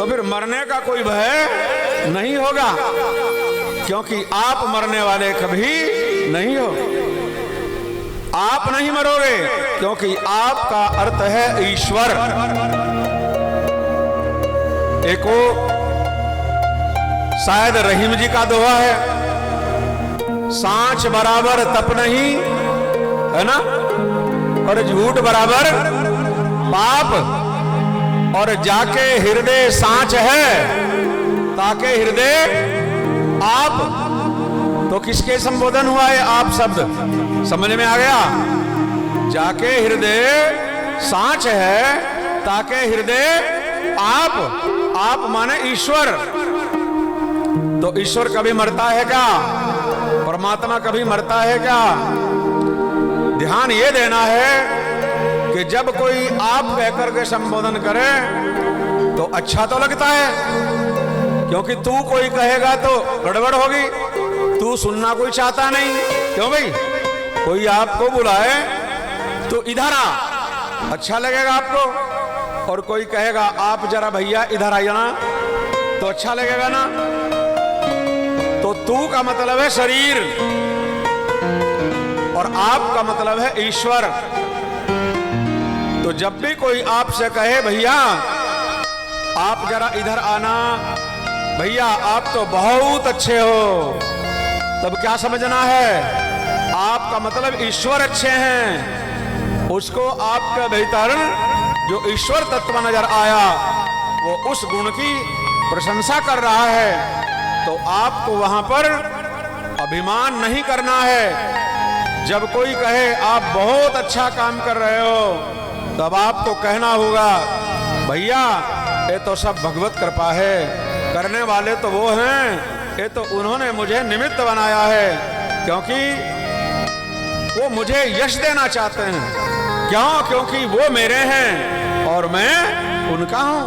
तो फिर मरने का कोई भय नहीं होगा, क्योंकि आप मरने वाले कभी नहीं हो। आप नहीं मरोगे क्योंकि आपका अर्थ है ईश्वर। एक वो शायद रहीम जी का दोहा है, सांच बराबर तप नहीं, है ना, और झूठ बराबर पाप, और जाके हृदय सांच है ताके हृदय आप। तो किसके संबोधन हुआ है आप शब्द समझ में आ गया? जाके हृदय सांच है ताके हृदय आप माने ईश्वर। तो ईश्वर कभी मरता है क्या? परमात्मा कभी मरता है क्या? ध्यान ये देना है कि जब कोई आप कहकर के संबोधन करे तो अच्छा तो लगता है, क्योंकि तू कोई कहेगा तो गड़बड़ होगी, तू सुनना कोई चाहता नहीं। क्यों भाई? कोई आपको बुलाए तो इधर आ, अच्छा लगेगा आपको, और कोई कहेगा आप जरा भैया इधर आइए ना, तो अच्छा लगेगा ना। तो तू का मतलब है शरीर और आप का मतलब है ईश्वर। तो जब भी कोई आपसे कहे भैया आप जरा इधर आना, भैया आप तो बहुत अच्छे हो, तब क्या समझना है? आपका मतलब ईश्वर अच्छे हैं। उसको आपके भीतर जो ईश्वर तत्व नजर आया वो उस गुण की प्रशंसा कर रहा है। तो आपको वहां पर अभिमान नहीं करना है। जब कोई कहे आप बहुत अच्छा काम कर रहे हो, तब आपको कहना होगा भैया ये तो सब भगवत कृपा है, करने वाले तो वो हैं, ये तो उन्होंने मुझे निमित्त बनाया है, क्योंकि वो मुझे यश देना चाहते हैं। क्यों? क्योंकि वो मेरे हैं और मैं उनका हूं।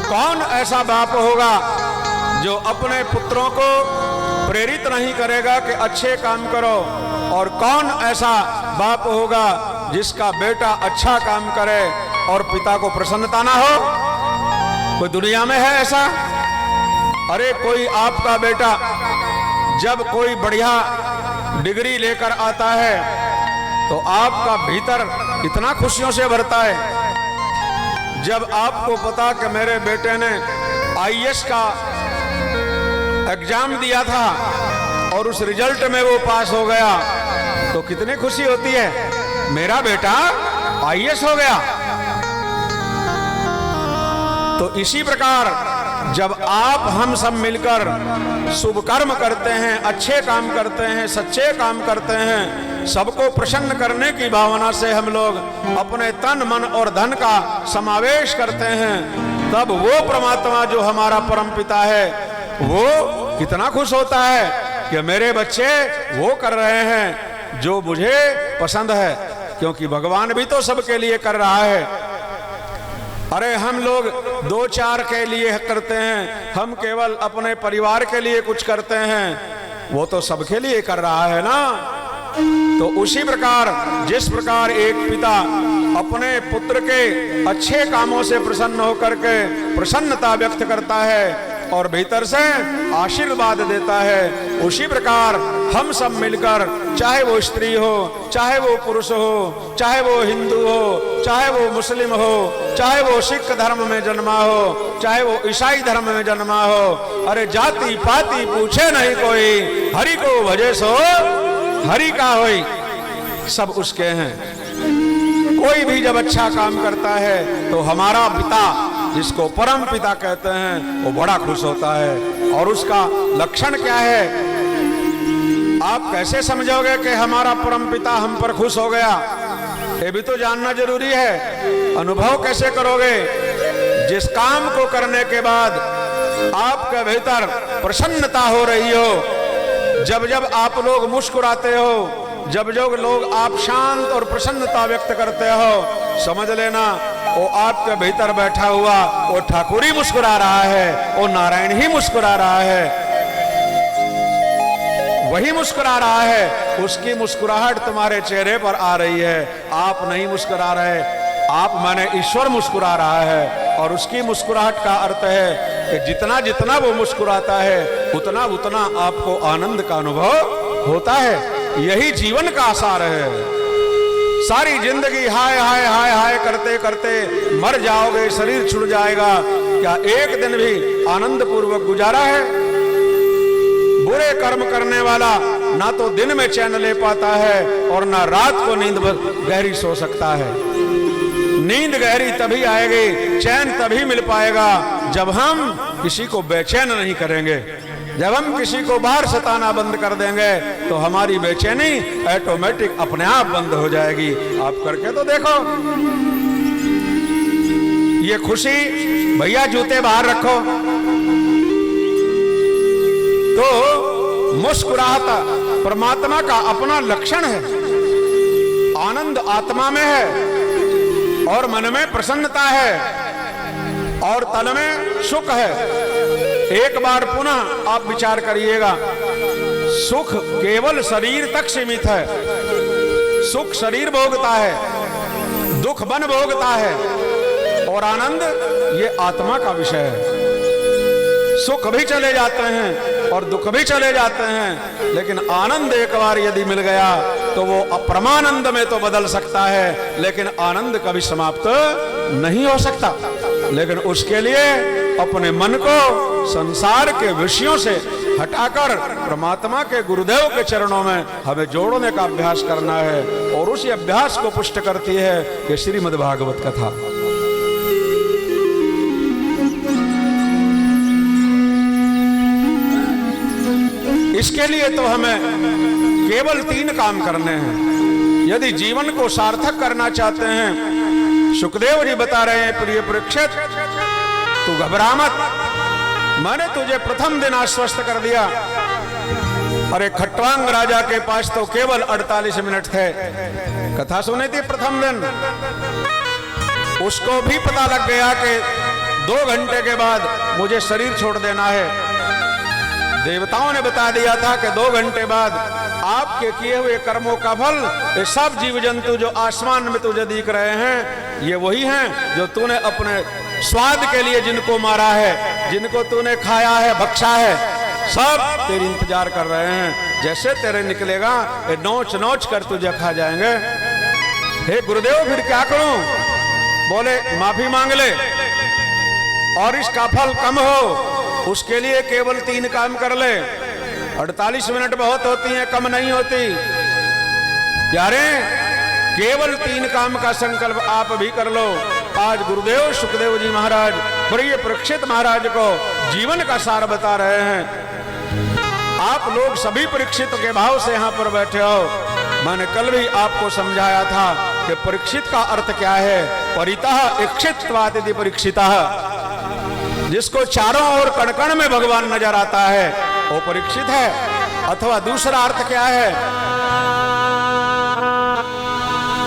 कौन ऐसा बाप होगा जो अपने पुत्रों को प्रेरित नहीं करेगा कि अच्छे काम करो? और कौन ऐसा बाप होगा जिसका बेटा अच्छा काम करे और पिता को प्रसन्नता ना हो? कोई दुनिया में है ऐसा? अरे कोई आपका बेटा जब कोई बढ़िया डिग्री लेकर आता है तो आपका भीतर इतना खुशियों से भरता है। जब आपको पता कि मेरे बेटे ने आईएएस का एग्जाम दिया था और उस रिजल्ट में वो पास हो गया, तो कितनी खुशी होती है, मेरा बेटा आईएएस हो गया। तो इसी प्रकार जब आप हम सब मिलकर शुभ कर्म करते हैं, अच्छे काम करते हैं, सच्चे काम करते हैं, सबको प्रसन्न करने की भावना से हम लोग अपने तन मन और धन का समावेश करते हैं, तब वो परमात्मा जो हमारा परम पिता है वो कितना खुश होता है कि मेरे बच्चे वो कर रहे हैं जो मुझे पसंद है, क्योंकि भगवान भी तो सबके लिए कर रहा है। अरे हम लोग दो चार के लिए करते हैं, हम केवल अपने परिवार के लिए कुछ करते हैं, वो तो सबके लिए कर रहा है ना। तो उसी प्रकार जिस प्रकार एक पिता अपने पुत्र के अच्छे कामों से प्रसन्न होकर के प्रसन्नता व्यक्त करता है और भीतर से आशीर्वाद देता है, उसी प्रकार हम सब मिलकर, चाहे वो स्त्री हो, चाहे वो पुरुष हो, चाहे वो हिंदू हो, चाहे वो मुस्लिम हो, चाहे वो सिख धर्म में जन्मा हो, चाहे वो ईसाई धर्म में जन्मा हो, अरे जाति पाति पूछे नहीं कोई, हरि को भजे सो हरि का होई, सब उसके हैं। कोई भी जब अच्छा काम करता है तो हमारा पिता, जिसको परम पिता कहते हैं, वो बड़ा खुश होता है। और उसका लक्षण क्या है? आप कैसे समझोगे कि हमारा परम पिता हम पर खुश हो गया? ये भी तो जानना जरूरी है। अनुभव कैसे करोगे? जिस काम को करने के बाद आपके भीतर प्रसन्नता हो रही हो, जब जब आप लोग मुस्कुराते हो, जब जब लोग आप शांत और प्रसन्नता व्यक्त करते हो, समझ लेना वो आपके भीतर बैठा हुआ वो ठाकुर ही मुस्कुरा रहा है, वो नारायण ही मुस्कुरा रहा है, वही मुस्कुरा रहा है। उसकी मुस्कुराहट तुम्हारे चेहरे पर आ रही है, आप नहीं मुस्कुरा रहे। आप माने ईश्वर मुस्कुरा रहा है। और उसकी मुस्कुराहट का अर्थ है कि जितना जितना वो मुस्कुराता है उतना उतना आपको आनंद का अनुभव होता है। यही जीवन का आसार है। सारी जिंदगी हाय हाय हाय हाय करते करते मर जाओगे, शरीर छूट जाएगा, क्या एक दिन भी आनंद पूर्वक गुजारा है? बुरे कर्म करने वाला ना तो दिन में चैन ले पाता है और ना रात को नींद गहरी सो सकता है। नींद गहरी तभी आएगी, चैन तभी मिल पाएगा जब हम किसी को बेचैन नहीं करेंगे। जब हम किसी को बाहर सताना बंद कर देंगे तो हमारी बेचैनी ऑटोमेटिक अपने आप बंद हो जाएगी। आप करके तो देखो। ये खुशी, भैया जूते बाहर रखो, तो मुस्कुराहट परमात्मा का अपना लक्षण है। आनंद आत्मा में है और मन में प्रसन्नता है और तन में सुख है। एक बार पुनः आप विचार करिएगा, सुख केवल शरीर तक सीमित है। सुख शरीर भोगता है, दुख मन भोगता है और आनंद ये आत्मा का विषय है। सुख भी चले जाते हैं और दुख भी चले जाते हैं, लेकिन आनंद एक बार यदि मिल गया तो वो परमानंद में तो बदल सकता है, लेकिन आनंद कभी समाप्त नहीं हो सकता। लेकिन उसके लिए अपने मन को संसार के विषयों से हटाकर परमात्मा के गुरुदेव के चरणों में हमें जोड़ने का अभ्यास करना है। और उसी अभ्यास को पुष्ट करती है कि श्रीमद् भागवत कथा। इसके लिए तो हमें केवल 3 काम करने हैं यदि जीवन को सार्थक करना चाहते हैं। सुखदेव जी बता रहे हैं, प्रिय परीक्षित, तू घबरा मत, मैंने तुझे प्रथम दिन आश्वस्त कर दिया। अरे खट्वांग राजा के पास तो केवल 48 मिनट थे, कथा सुनी थी प्रथम दिन। उसको भी पता लग गया कि 2 घंटे के बाद मुझे शरीर छोड़ देना है। देवताओं ने बता दिया था कि 2 घंटे बाद आपके किए हुए कर्मों का फल, ये सब जीव जंतु जो आसमान में तुझे दिख रहे हैं, ये वही हैं जो तूने अपने स्वाद के लिए जिनको मारा है, जिनको तूने खाया है, बख्शा है, सब तेरी इंतजार कर रहे हैं। जैसे तेरे निकलेगा ये नोच नोच कर तुझे खा जाएंगे। हे गुरुदेव, फिर क्या करूं? बोले माफी मांग ले और इसका फल कम हो, उसके लिए केवल 3 काम कर ले। 48 मिनट बहुत होती हैं, कम नहीं होती। प्यारे, केवल 3 काम का संकल्प आप भी कर लो। आज गुरुदेव सुखदेव जी महाराज प्रिय परीक्षित महाराज को जीवन का सार बता रहे हैं। आप लोग सभी परीक्षित के भाव से यहाँ पर बैठे हो। मैंने कल भी आपको समझाया था कि परीक्षित का अर्थ क्या है। परितः इक्षित्वादिति परीक्षितः, जिसको चारों ओर कण-कण में भगवान नजर आता है वो परीक्षित है। अथवा दूसरा अर्थ क्या है?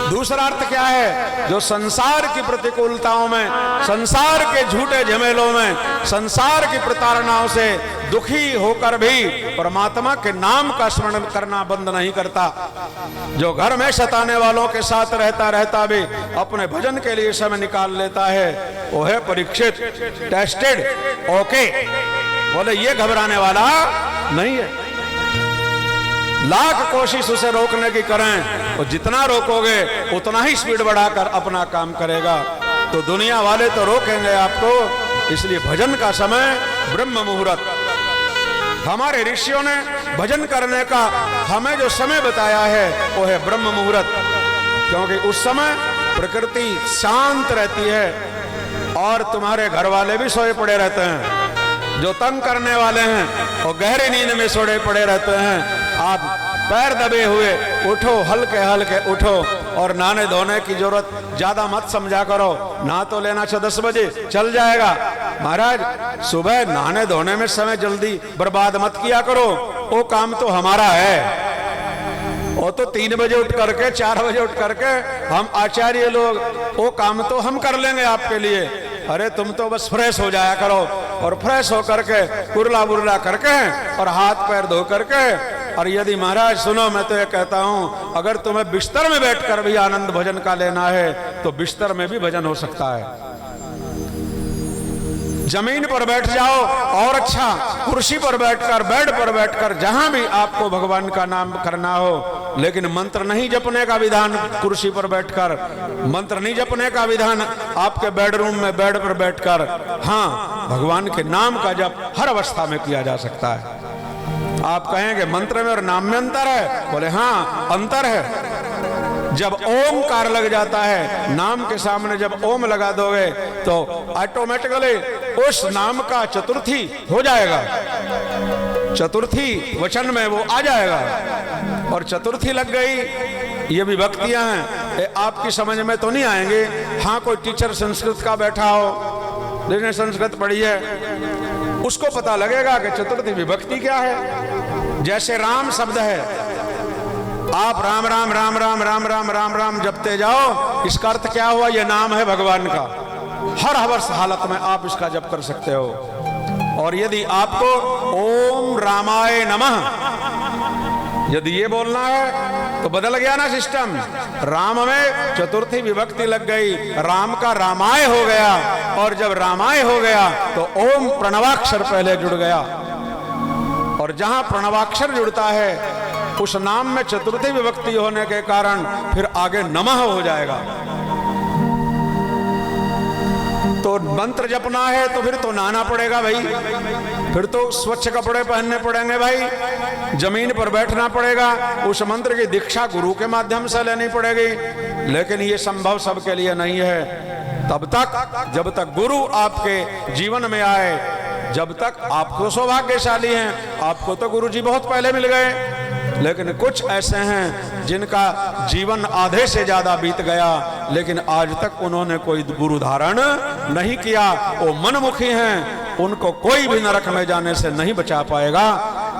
दूसरा अर्थ क्या है? जो संसार की प्रतिकूलताओं में, संसार के झूठे झमेलों में, संसार की प्रताड़नाओं से दुखी होकर भी परमात्मा के नाम का स्मरण करना बंद नहीं करता। जो घर में सताने वालों के साथ रहता रहता भी अपने भजन के लिए समय निकाल लेता है, वो है परीक्षित, टेस्टेड, ओके। बोले ये घबराने वाला नहीं है। लाख कोशिश उसे रोकने की करें, और जितना रोकोगे उतना ही स्पीड बढ़ाकर अपना काम करेगा। तो दुनिया वाले तो रोकेंगे आपको, इसलिए भजन का समय ब्रह्म मुहूर्त। हमारे ऋषियों ने भजन करने का हमें जो समय बताया है वो है ब्रह्म मुहूर्त, क्योंकि उस समय प्रकृति शांत रहती है और तुम्हारे घर वाले भी सोए पड़े रहते हैं। जो तंग करने वाले हैं वो गहरी नींद में सोए पड़े रहते हैं। आप पैर दबे हुए उठो, हल्के हल्के उठो, और नहाने धोने की जरूरत ज्यादा मत समझा करो। नहा तो लेना 10 बजे चल जाएगा। महाराज, सुबह नहाने धोने में समय जल्दी बर्बाद मत किया करो, वो काम तो हमारा है। वो तो 3 बजे उठ करके, 4 बजे उठ करके हम आचार्य लोग वो काम तो हम कर लेंगे आपके लिए। अरे तुम तो बस फ्रेश हो जाया करो, और फ्रेश होकर के कुरला बुरला करके और हाथ पैर धो करके। और यदि महाराज सुनो, मैं तो ये कहता हूं, अगर तुम्हें बिस्तर में बैठकर भी आनंद भजन का लेना है तो बिस्तर में भी भजन हो सकता है। जमीन पर बैठ जाओ और अच्छा, कुर्सी पर बैठकर, बेड पर बैठकर, जहां भी आपको भगवान का नाम करना हो, लेकिन मंत्र नहीं जपने का विधान कुर्सी पर बैठकर, मंत्र नहीं जपने का विधान आपके बेडरूम में बेड पर बैठकर। हाँ, भगवान के नाम का जप हर अवस्था में किया जा सकता है। आप कहेंगे मंत्र में और नाम में अंतर है? बोले हाँ, अंतर है। जब ओमकार लग जाता है, नाम के सामने जब ओम लगा दोगे तो ऑटोमेटिकली उस नाम का चतुर्थी हो जाएगा, चतुर्थी वचन में वो आ जाएगा। और चतुर्थी लग गई, ये विभक्तियां हैं, ये आपकी समझ में तो नहीं आएंगे। हाँ, कोई टीचर संस्कृत का बैठा हो, जिसने संस्कृत पढ़ी है, उसको पता लगेगा कि चतुर्थी विभक्ति क्या है। जैसे राम शब्द है, आप राम राम राम राम राम राम राम राम जपते जाओ, इसका अर्थ क्या हुआ? ये नाम है भगवान का। हर हालत में आप इसका जप कर सकते हो। और यदि आपको ओम रामाय नमः यदि ये बोलना है तो बदल गया ना सिस्टम। राम में चतुर्थी विभक्ति लग गई, राम का रामाय हो गया, और जब रामाय हो गया तो ओम प्रणवाक्षर पहले जुड़ गया। और जहां प्रणवाक्षर जुड़ता है उस नाम में चतुर्थी विभक्ति होने के कारण फिर आगे नमः हो जाएगा। तो मंत्र जपना है तो फिर तो नहाना पड़ेगा भाई, फिर तो स्वच्छ कपड़े पहनने पड़ेंगे भाई, जमीन पर बैठना पड़ेगा, उस मंत्र की दीक्षा गुरु के माध्यम से लेनी पड़ेगी। लेकिन ये संभव सबके लिए नहीं है। तब तक जब तक गुरु आपके जीवन में आए, जब तक आप तो सौभाग्यशाली हैं, आपको तो गुरु जी बहुत पहले मिल गए। लेकिन कुछ ऐसे हैं जिनका जीवन आधे से ज्यादा बीत गया, लेकिन आज तक उन्होंने कोई गुरु धारण नहीं किया। वो मनमुखी हैं, उनको कोई भी नरक में जाने से नहीं बचा पाएगा।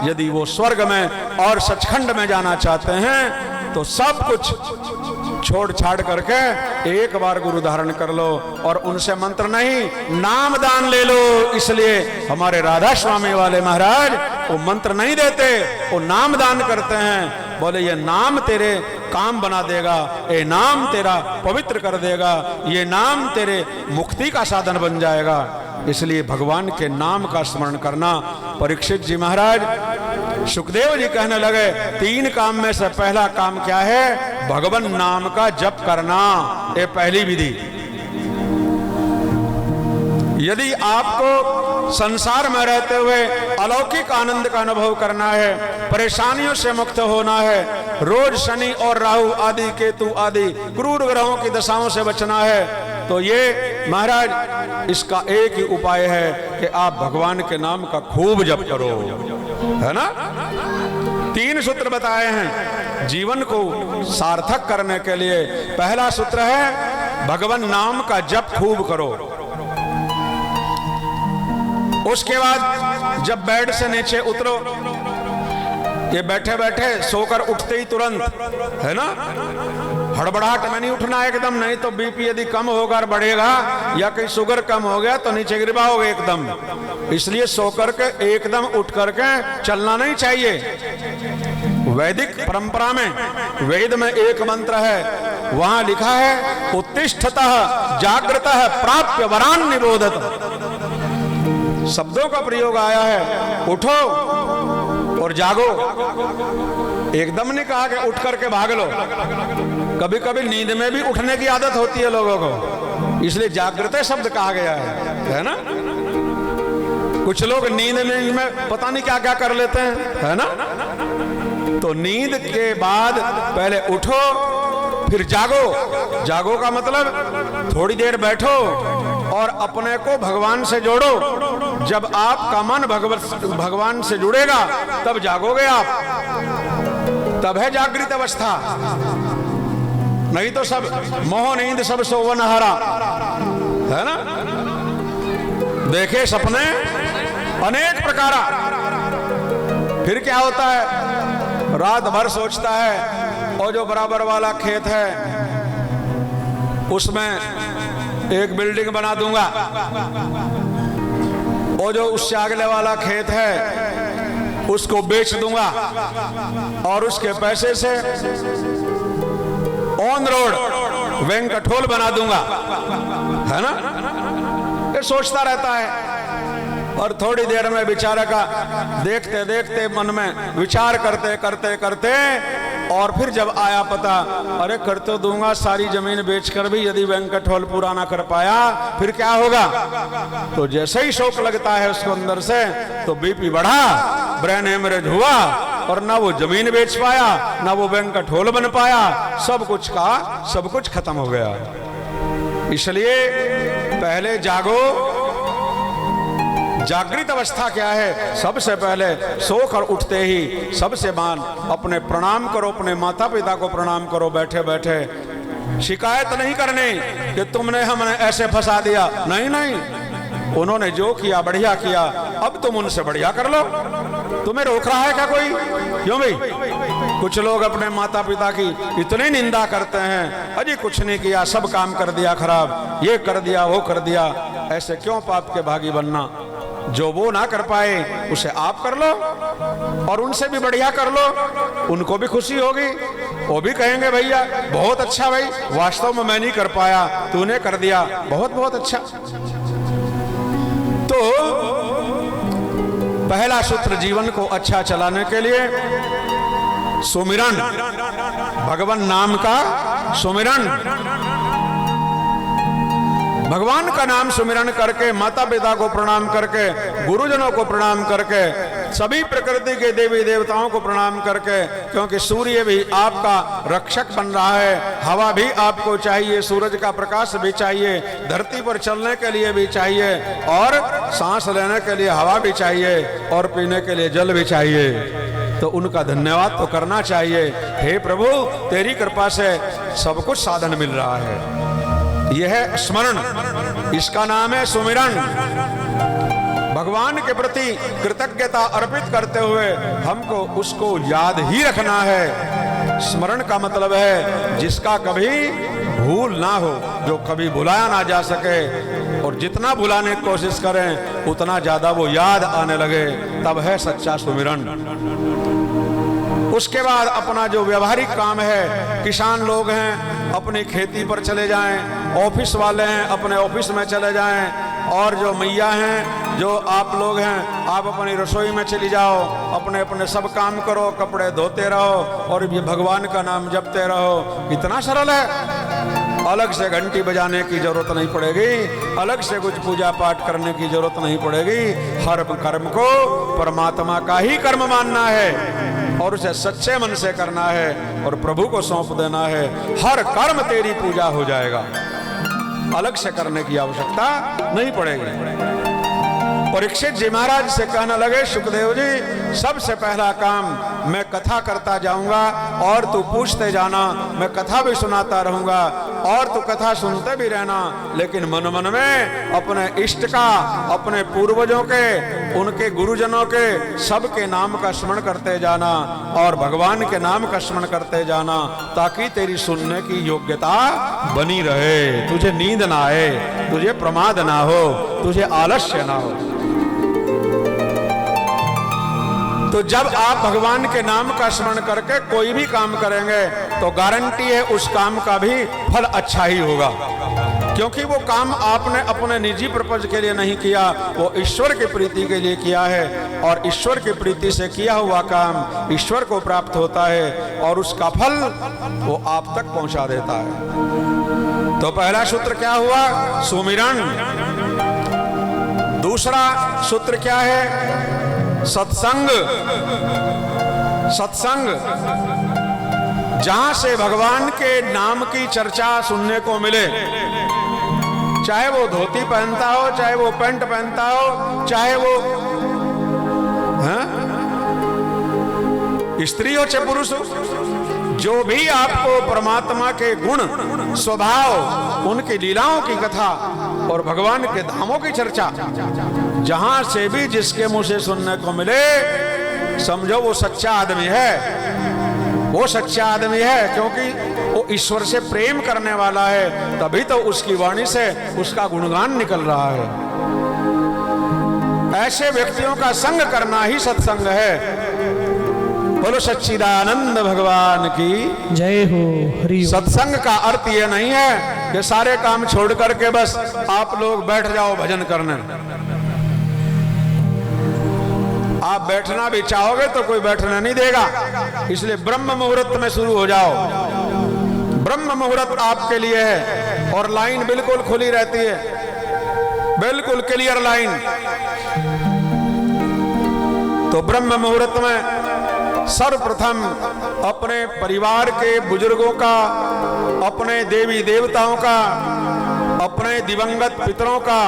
यदि वो स्वर्ग में और सचखंड में जाना चाहते हैं तो सब कुछ छोड़ छाड़ करके एक बार गुरु धारण कर लो, और उनसे मंत्र नहीं नाम दान ले लो। इसलिए हमारे राधा स्वामी वाले महाराज वो मंत्र नहीं देते, वो नाम दान करते हैं। बोले ये नाम तेरे काम बना देगा, ये नाम तेरा पवित्र कर देगा, ये नाम तेरे मुक्ति का साधन बन जाएगा। इसलिए भगवान के नाम का स्मरण करना। परीक्षित जी महाराज, सुखदेव जी कहने लगे 3 काम में से पहला काम क्या है? भगवान नाम का जप करना। ये पहली विधि। यदि आपको संसार में रहते हुए अलौकिक आनंद का अनुभव करना है, परेशानियों से मुक्त होना है, रोज शनि और राहु आदि केतु आदि क्रूर ग्रहों की दशाओं से बचना है, तो ये महाराज इसका एक ही उपाय है कि आप भगवान के नाम का खूब जप करो, है ना। 3 सूत्र बताए हैं जीवन को सार्थक करने के लिए। पहला सूत्र है भगवान नाम का जप खूब करो। उसके बाद जब बेड से नीचे उतरो, ये बैठे बैठे सोकर उठते ही तुरंत, है ना, हड़बड़ाहट में नहीं उठना एकदम, नहीं तो बीपी यदि कम होगा और बढ़ेगा या कहीं शुगर कम हो गया तो नीचे गिर पाओगे एकदम। इसलिए सोकर के एकदम उठ करके चलना नहीं चाहिए। वैदिक परंपरा में वेद में एक मंत्र है, वहां लिखा है उत्तिष्ठतः जागृतः प्राप्य वरान निबोधत। शब्दों का प्रयोग आया है, उठो और जागो। एकदम नहीं कहा कि उठ करके भाग लो। कभी कभी नींद में भी उठने की आदत होती है लोगों को, इसलिए जागृत शब्द कहा गया है ना। कुछ लोग नींद में पता नहीं क्या क्या कर लेते हैं, है ना। तो नींद के बाद पहले उठो फिर जागो। जागो का मतलब थोड़ी देर बैठो और अपने को भगवान से जोड़ो। जब आपका मन भगवान से जुड़ेगा तब जागोगे आप, तब है जागृत अवस्था। नहीं तो सब मोह नींद सब सोवन हरा, है ना। देखे सपने अनेक प्रकार। फिर क्या होता है, रात भर सोचता है और जो बराबर वाला खेत है उसमें एक बिल्डिंग बना दूंगा, और जो उससे अगले वाला खेत है उसको बेच दूंगा और उसके पैसे से ऑन रोड वेंकट हॉल बना दूंगा, है ना। ये सोचता रहता है। और थोड़ी देर में बेचारा का देखते देखते मन में विचार करते करते करते और फिर जब आया पता, अरे कर तो दूंगा सारी जमीन बेचकर भी, यदि वेंकट हॉल पूरा ना कर पाया फिर क्या होगा। तो जैसे ही शौक लगता है उसको अंदर से, तो बीपी बढ़ा, ब्रेन हेमरेज हुआ, और ना वो जमीन बेच पाया, ना वो वेंकट हॉल बन पाया, सब कुछ खत्म हो गया। इसलिए पहले जागो। जागृत अवस्था क्या है? सबसे पहले सोकर उठते ही सबसे मान अपने प्रणाम करो, अपने माता पिता को प्रणाम करो। बैठे बैठे शिकायत नहीं करनी कि तुमने हमने ऐसे फंसा दिया, नहीं नहीं, उन्होंने जो किया बढ़िया किया, अब तुम उनसे बढ़िया कर लो। तुम्हें रोक रहा है क्या कोई? क्यों भाई? कुछ लोग अपने माता पिता की इतनी निंदा करते हैं, अजी कुछ नहीं किया, सब काम कर दिया खराब, ये कर दिया वो कर दिया। ऐसे क्यों पाप के भागी बनना? जो वो ना कर पाए उसे आप कर लो, और उनसे भी बढ़िया कर लो, उनको भी खुशी होगी, वो भी कहेंगे भैया बहुत अच्छा भाई, वास्तव में मैं नहीं कर पाया, तूने कर दिया, बहुत बहुत अच्छा। तो पहला सूत्र जीवन को अच्छा चलाने के लिए सुमिरन, भगवान नाम का सुमिरन, भगवान का नाम सुमिरन करके, माता पिता को प्रणाम करके, गुरुजनों को प्रणाम करके, सभी प्रकृति के देवी देवताओं को प्रणाम करके, क्योंकि सूर्य भी आपका रक्षक बन रहा है, हवा भी आपको चाहिए, सूरज का प्रकाश भी चाहिए, धरती पर चलने के लिए भी चाहिए, और सांस लेने के लिए हवा भी चाहिए, और पीने के लिए जल भी चाहिए। तो उनका धन्यवाद तो करना चाहिए। हे प्रभु, तेरी कृपा से सब कुछ साधन मिल रहा है। यह है स्मरण, इसका नाम है सुमिरन। भगवान के प्रति कृतज्ञता अर्पित करते हुए हमको उसको याद ही रखना है। स्मरण का मतलब है जिसका कभी भूल ना हो, जो कभी भुलाया ना जा सके, और जितना भुलाने की कोशिश करें उतना ज्यादा वो याद आने लगे, तब है सच्चा सुमिरन। उसके बाद अपना जो व्यवहारिक काम है, किसान लोग हैं अपनी खेती पर चले जाएं, ऑफिस वाले हैं अपने ऑफिस में चले जाएं, और जो मैया हैं, जो आप लोग हैं, आप अपनी रसोई में चली जाओ, अपने अपने सब काम करो, कपड़े धोते रहो, और ये भगवान का नाम जपते रहो। कितना सरल है। अलग से घंटी बजाने की जरूरत नहीं पड़ेगी, अलग से कुछ पूजा पाठ करने की जरूरत नहीं पड़ेगी। हर कर्म को परमात्मा का ही कर्म मानना है, और उसे सच्चे मन से करना है, और प्रभु को सौंप देना है। हर कर्म तेरी पूजा हो जाएगा, अलग से करने की आवश्यकता नहीं पड़ेगी। परीक्षित जी महाराज से कहने लगे, सुखदेव जी सबसे पहला काम मैं कथा करता जाऊंगा, और तू पूछते जाना, मैं कथा भी सुनाता रहूंगा, और तू कथा सुनते भी रहना, लेकिन मन मन में अपने इष्ट का, अपने पूर्वजों के, उनके गुरुजनों के, सबके नाम का स्मरण करते जाना, और भगवान के नाम का स्मरण करते जाना, ताकि तेरी सुनने की योग्यता बनी रहे, तुझे नींद ना आए, तुझे प्रमाद ना हो, तुझे आलस्य ना हो। तो जब आप भगवान के नाम का स्मरण करके कोई भी काम करेंगे, तो गारंटी है उस काम का भी फल अच्छा ही होगा, क्योंकि वो काम आपने अपने निजी पर्पज के लिए नहीं किया, वो ईश्वर की प्रीति के लिए किया है, और ईश्वर की प्रीति से किया हुआ काम ईश्वर को प्राप्त होता है, और उसका फल वो आप तक पहुंचा देता है। तो पहला सूत्र क्या हुआ? सुमिरन। दूसरा सूत्र क्या है? सत्संग। सत्संग, जहां से भगवान के नाम की चर्चा सुनने को मिले, चाहे वो धोती पहनता हो, चाहे वो पैंट पहनता हो, चाहे वो स्त्री हो चाहे पुरुष हो, जो भी आपको परमात्मा के गुण, स्वभाव, उनकी लीलाओं की कथा और भगवान के धामों की चर्चा जहां से भी जिसके मुंह से सुनने को मिले, समझो वो सच्चा आदमी है। वो सच्चा आदमी है क्योंकि वो ईश्वर से प्रेम करने वाला है, तभी तो उसकी वाणी से उसका गुणगान निकल रहा है। ऐसे व्यक्तियों का संग करना ही सत्संग है। बोलो सच्चिदानंद भगवान की जय हो। हरि। सत्संग का अर्थ ये नहीं है कि सारे काम छोड़ करके बस आप लोग बैठ जाओ भजन करने। आप बैठना भी चाहोगे तो कोई बैठना नहीं देगा। इसलिए ब्रह्म मुहूर्त में शुरू हो जाओ। ब्रह्म मुहूर्त आपके लिए है और लाइन बिल्कुल खुली रहती है, बिल्कुल क्लियर लाइन। तो ब्रह्म मुहूर्त में सर्वप्रथम अपने परिवार के बुजुर्गों का, अपने देवी देवताओं का, अपने दिवंगत पितरों का,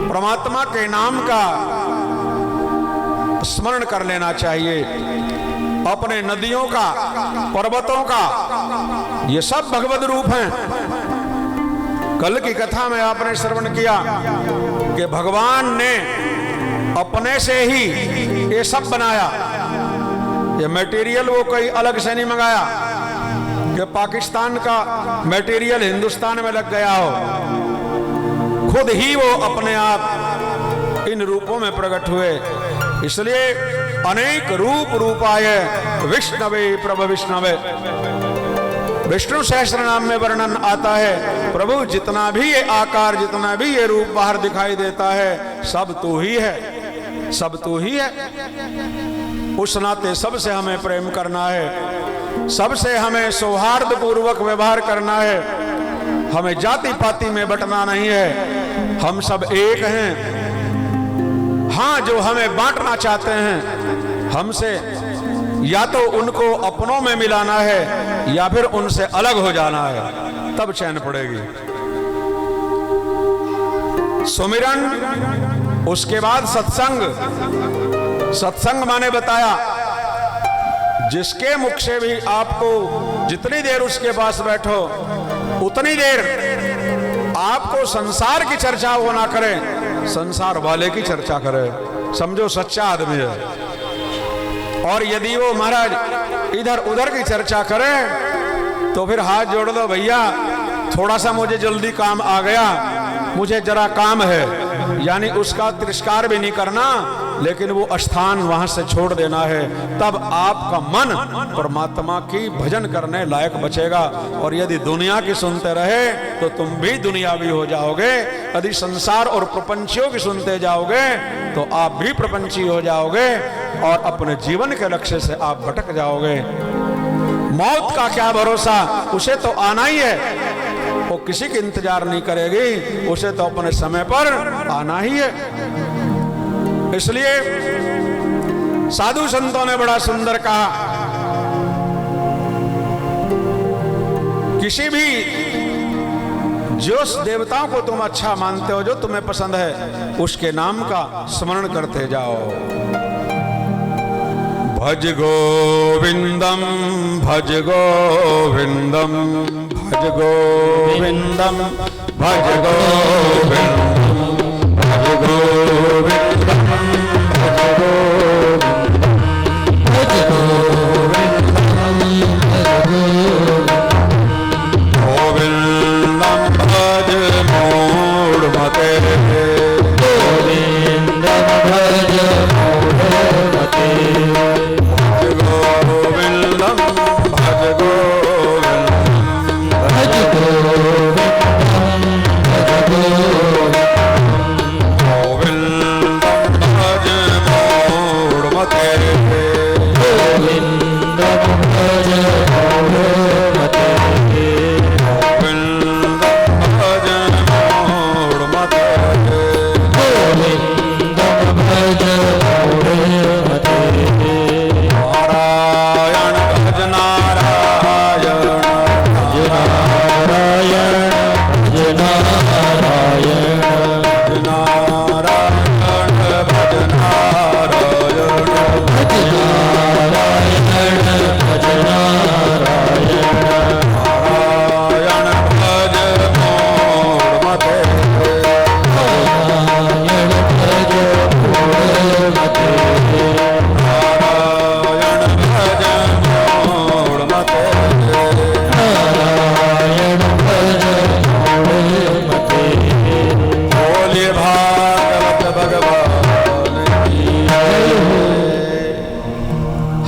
परमात्मा के नाम का स्मरण कर लेना चाहिए। अपने नदियों का, पर्वतों का, ये सब भगवत रूप हैं। कल की कथा में आपने श्रवण किया कि भगवान ने अपने से ही ये सब बनाया। ये मटेरियल वो कोई अलग से नहीं मंगाया कि पाकिस्तान का मटेरियल हिंदुस्तान में लग गया हो। खुद ही वो अपने आप इन रूपों में प्रकट हुए। इसलिए अनेक रूपाय विष्णवे प्रभु विष्णवे। विष्णु सहस्त्र नाम में वर्णन आता है, प्रभु जितना भी ये आकार, जितना भी ये रूप बाहर दिखाई देता है, सब तू ही है, सब तू ही है। उस नाते सबसे हमें प्रेम करना है, सबसे हमें सौहार्द पूर्वक व्यवहार करना है। हमें जाति पाति में बंटना नहीं है, हम सब एक हैं। हाँ, जो हमें बांटना चाहते हैं हमसे, या तो उनको अपनों में मिलाना है या फिर उनसे अलग हो जाना है, तब चैन पड़ेगी। सुमिरन, उसके बाद सत्संग। सत्संग माने बताया, जिसके मुख से भी आपको जितनी देर उसके पास बैठो उतनी देर आपको संसार की चर्चा वो ना करे, संसार वाले की चर्चा करे, समझो सच्चा आदमी है। और यदि वो महाराज इधर उधर की चर्चा करे तो फिर हाथ जोड़ दो, भैया थोड़ा सा मुझे जल्दी काम आ गया, मुझे जरा काम है, यानी उसका तिरस्कार भी नहीं करना, लेकिन वो स्थान वहां से छोड़ देना है। तब आपका मन परमात्मा की भजन करने लायक बचेगा। और यदि दुनिया की सुनते रहे तो तुम भी दुनियावी हो जाओगे। यदि संसार और प्रपंचियों की सुनते जाओगे तो आप भी प्रपंची हो जाओगे और अपने जीवन के लक्ष्य से आप भटक जाओगे। मौत का क्या भरोसा, उसे तो आना ही है, वो किसी का इंतजार नहीं करेगी, उसे तो अपने समय पर आना ही है। इसलिए साधु संतों ने बड़ा सुंदर कहा, किसी भी जिस देवताओं को तुम अच्छा मानते हो, जो तुम्हें पसंद है, उसके नाम का स्मरण करते जाओ। भज गोविंदम भज गोविंदम भज गोविंदम भज गोविंदम भज गोविंदम भज गोविंदम गोविंदम भज मूढ़मते गोविंदम भज मूढ़मते गोविंदम भज गोविंदम भज गोविंदम भज गोविंदम भज मूढ़मते गोविंदम भज मूढ़मते गोविंदम भज मूढ़मते गोविंदम भज मूढ़मते। नारायण भज नारायण भज नारायण भज नारायण भज नारायण भज नारायण भज नारायण भज नारायण नारायण भज मूढ़मते नारायण भज मूढ़मते नारायण भज मूढ़मते नारायण भज मूढ़मते। बोलिए भागवत भगवान की जय हो।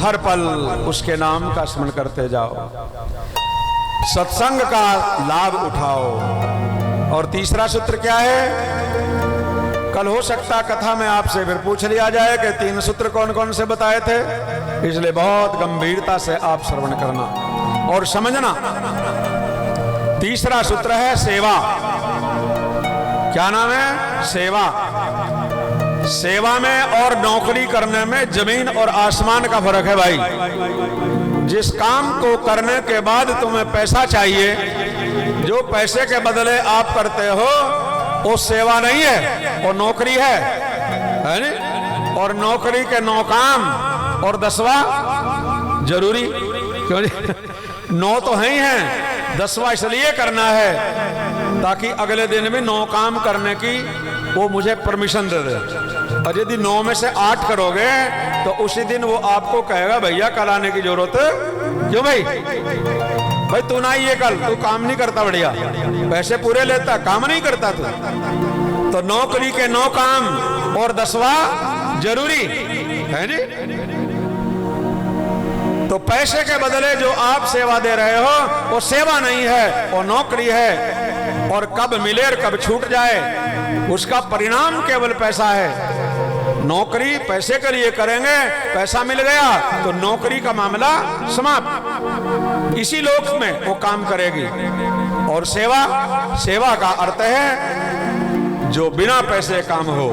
हर पल उसके नाम का स्मरण करते जाओ, सत्संग का लाभ उठाओ। और तीसरा सूत्र क्या है? कल हो सकता कथा में आपसे फिर पूछ लिया जाए कि 3 सूत्र कौन कौन से बताए थे, इसलिए बहुत गंभीरता से आप श्रवण करना और समझना। तीसरा सूत्र है सेवा। क्या नाम है? सेवा। सेवा में और नौकरी करने में जमीन और आसमान का फर्क है भाई। जिस काम को करने के बाद तुम्हें पैसा चाहिए, जो पैसे के बदले आप करते हो, वो सेवा नहीं है, वो नौकरी है नहीं? और नौकरी के 9 काम और 10वां जरूरी। क्यों जी? 9 तो है ही हैं, 10वां इसलिए करना है ताकि अगले दिन में 9 काम करने की वो मुझे परमिशन दे दे। और यदि 9 में से 8 करोगे तो उसी दिन वो आपको कहेगा भैया कल आने की जरूरत। क्यों भाई? भाई तू ना ये कल, तू काम नहीं करता बढ़िया, पैसे पूरे लेता, काम नहीं करता तू। तो नौकरी के 9 काम और 10वां जरूरी है जी। तो पैसे के बदले जो आप सेवा दे रहे हो वो सेवा नहीं है, वो नौकरी है। और कब मिले और कब छूट जाए उसका परिणाम केवल पैसा है। नौकरी पैसे के लिए करेंगे, पैसा मिल गया तो नौकरी का मामला समाप्त, इसी लोक में वो काम करेगी। और सेवा, सेवा का अर्थ है जो बिना पैसे काम हो।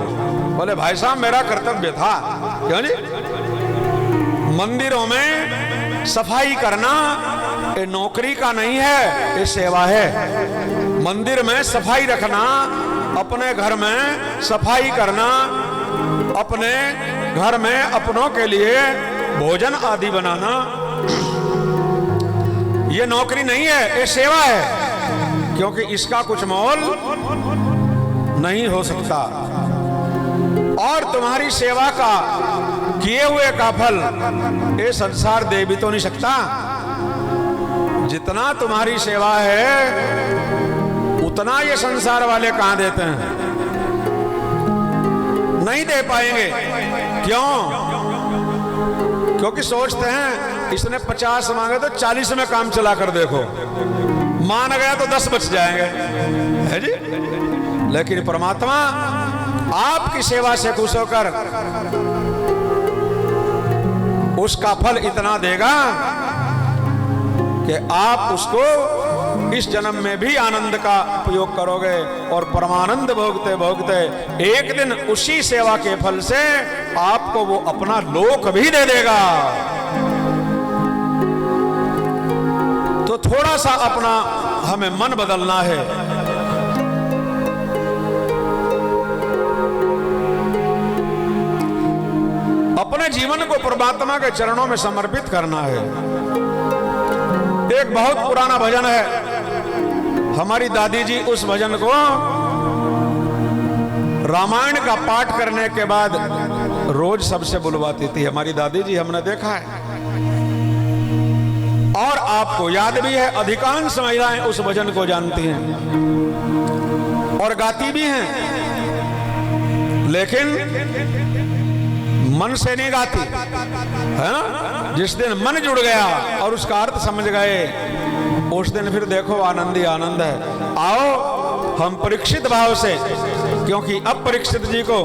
बोले भाई साहब मेरा कर्तव्य था। क्यों जी? मंदिरों में सफाई करना ये नौकरी का नहीं है, ये सेवा है। मंदिर में सफाई रखना, अपने घर में सफाई करना, अपने घर में अपनों के लिए भोजन आदि बनाना, ये नौकरी नहीं है, ये सेवा है। क्योंकि इसका कुछ मोल नहीं हो सकता। और तुम्हारी सेवा का किए हुए का फल ये संसार दे भी तो नहीं सकता। जितना तुम्हारी सेवा है उतना ये संसार वाले कहां देते हैं? नहीं दे पाएंगे। क्यों? क्योंकि सोचते हैं इसने 50 मांगे तो 40 में काम चला कर देखो, मान गया तो 10 बच जाएंगे, है जी। लेकिन परमात्मा आपकी सेवा से खुश होकर उसका फल इतना देगा कि आप उसको इस जन्म में भी आनंद का उपयोग करोगे और परमानंद भोगते भोगते एक दिन उसी सेवा के फल से आपको वो अपना लोक भी दे देगा। तो थोड़ा सा अपना हमें मन बदलना है। अपने जीवन को परमात्मा के चरणों में समर्पित करना है। एक बहुत पुराना भजन है, हमारी दादी जी उस भजन को रामायण का पाठ करने के बाद रोज सबसे बुलवाती थी। हमारी दादी जी, हमने देखा है और आपको याद भी है, अधिकांश महिलाएं उस भजन को जानती हैं और गाती भी हैं, लेकिन मन से नहीं गाती, है ना। जिस दिन मन जुड़ गया और उसका अर्थ समझ गए, उस दिन फिर देखो आनंद ही आनंद है। आओ हम परीक्षित भाव से, क्योंकि अब परीक्षित जी को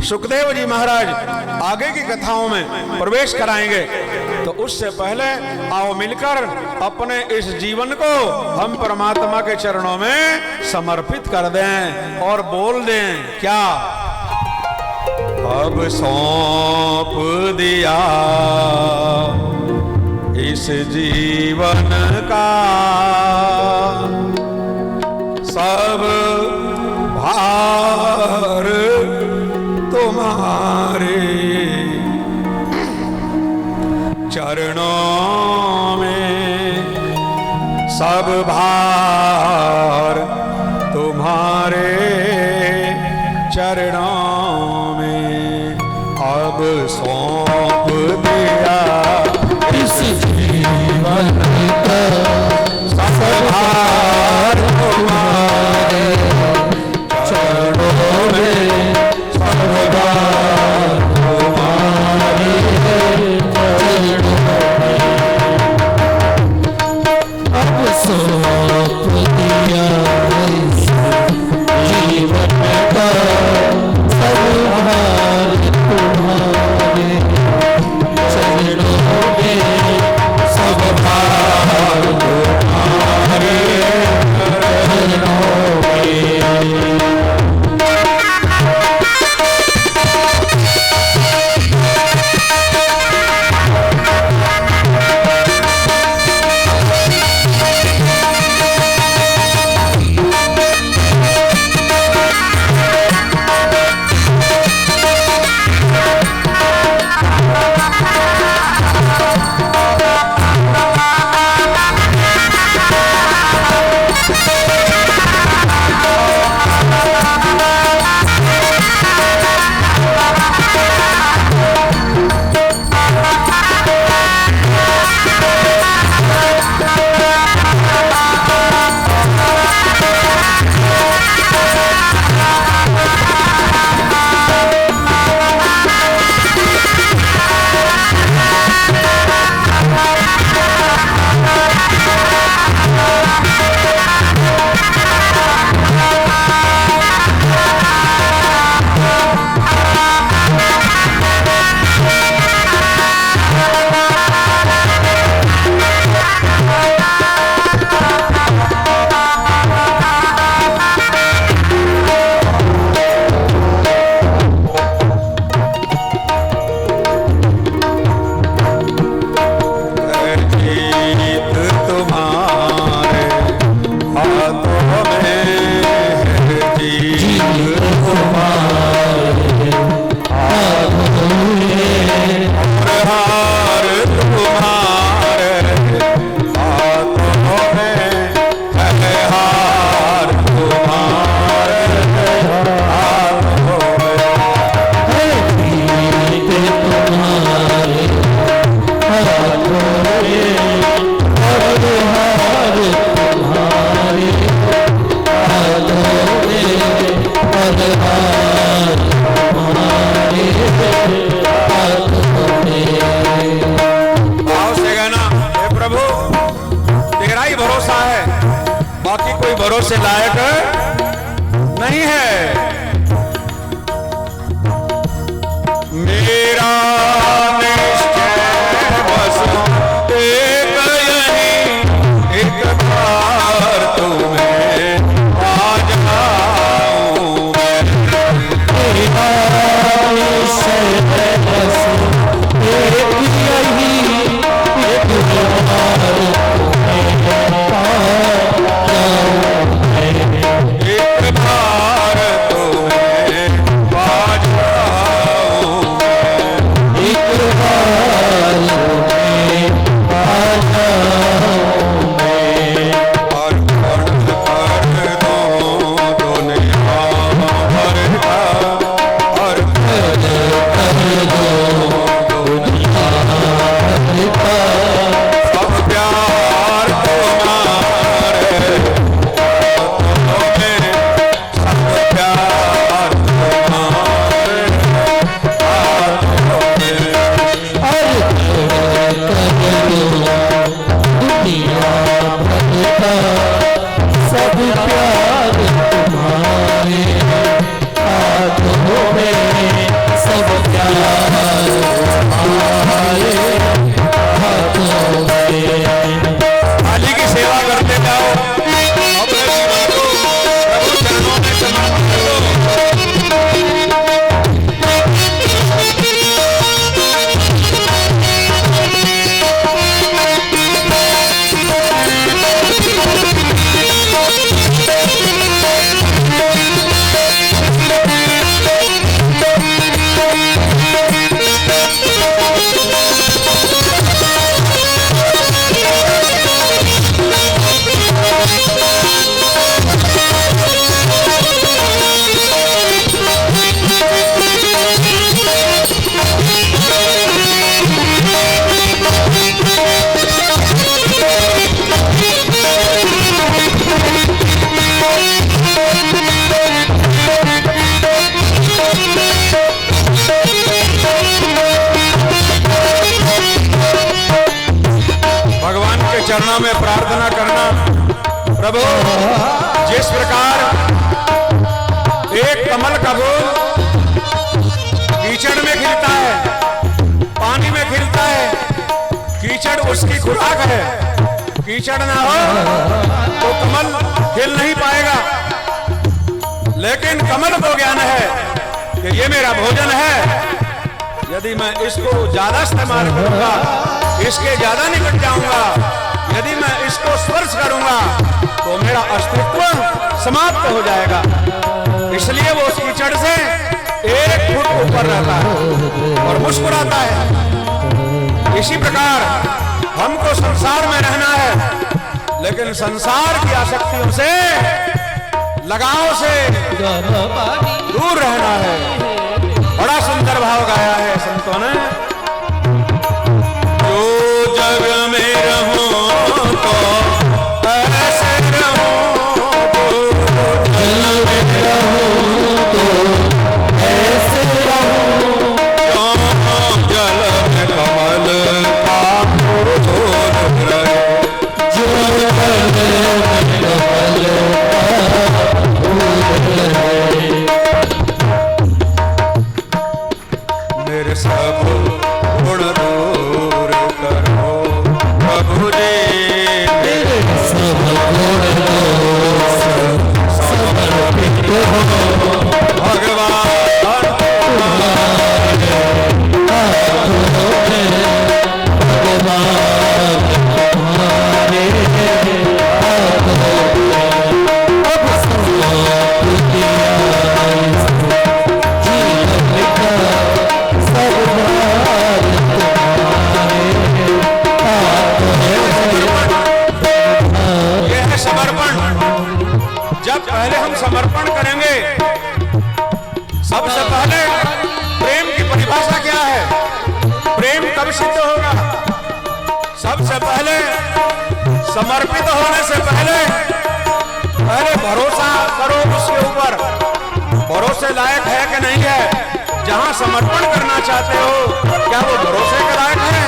सुखदेव जी महाराज आगे की कथाओं में प्रवेश कराएंगे, तो उससे पहले आओ मिलकर अपने इस जीवन को हम परमात्मा के चरणों में समर्पित कर दें और बोल दें क्या? अब सौंप दिया इस जीवन का सब भार तुम्हारे चरणों में, सब भार तुम्हारे चरणों में अब सौंप दिया इस जीवन का सब भार तुम्हारे चरणों में, सब भार तुम्हारे चरणों में अब सौंप दिया इस जीवन का भरोसे लायक नहीं है। मेरा निश्चय बस एक यही, एक बार तुम्हें पा जाऊं मैं। मेरा निश्चय बस एक यही, एक बार तुम्हें पा जाऊं मैं। एक बार तुम्हें पा जाऊं मैं। एक बार तुम्हें पा जाऊं मैं। अर्पण कर दो दुनिया भर का, अर्पण कर दो दुनिया भर का। सब प्यार तुम्हारे हाथों में, सब प्यार तुम्हारे हाथों में। अर्पण कर दो दुनिया भर का, सब प्यार तुम्हारे हाथों में, सब प्यार तुम्हारे हाथों में। माली की सेवा करते जाओ, अपने जीवन को प्रभु चरणों में समर्पित करो। भगवान के चरणों में प्रार्थना करना, प्रभु जिस प्रकार एक कमल का फूल कीचड़ में खिलता है, पानी में खिलता है, कीचड़ उसकी खुराक है, कीचड़ ना हो तो कमल खिल नहीं पाएगा। लेकिन कमल को ज्ञान है कि ये मेरा भोजन है, यदि मैं इसको ज्यादा इस्तेमाल करूंगा, इसके ज्यादा निकट जाऊंगा, यदि मैं इसको स्पर्श करूंगा तो मेरा अस्तित्व समाप्त हो जाएगा। इसलिए वो उस कीचड़ से 1 फुट ऊपर रहता है और मुस्कुराता है। इसी प्रकार हमको संसार में रहना है, लेकिन संसार की आसक्तियों से, लगाव से दूर रहना है। बड़ा सुंदर भाव गाया है संतों ने। जो जग में रहूं तो ऐसे रहूं, जल में रहूं तो ऐसे रहूं, जो जल में कमल का फूल रहे, जो जल में कमल का फूल रहे। मेरे सब गुण दूर करो प्रभु जी, मेरे सब गुण दोष समर्पित हो भगवान तुम्हारे हाथों में, भगवान तुम्हारे हाथों में। अब समाप्त किया जीवन का, सब भार तुम्हारे हाथों में। यह है समर्पण। जब पहले हम समर्पण करेंगे, सबसे पहले प्रेम की परिभाषा क्या है, प्रेम कब सिद्ध होगा? सबसे पहले समर्पित होने से पहले भरोसा करो उसके ऊपर, भरोसे लायक है कि नहीं है। जहां समर्पण करना चाहते हो, क्या वो भरोसे के लायक है?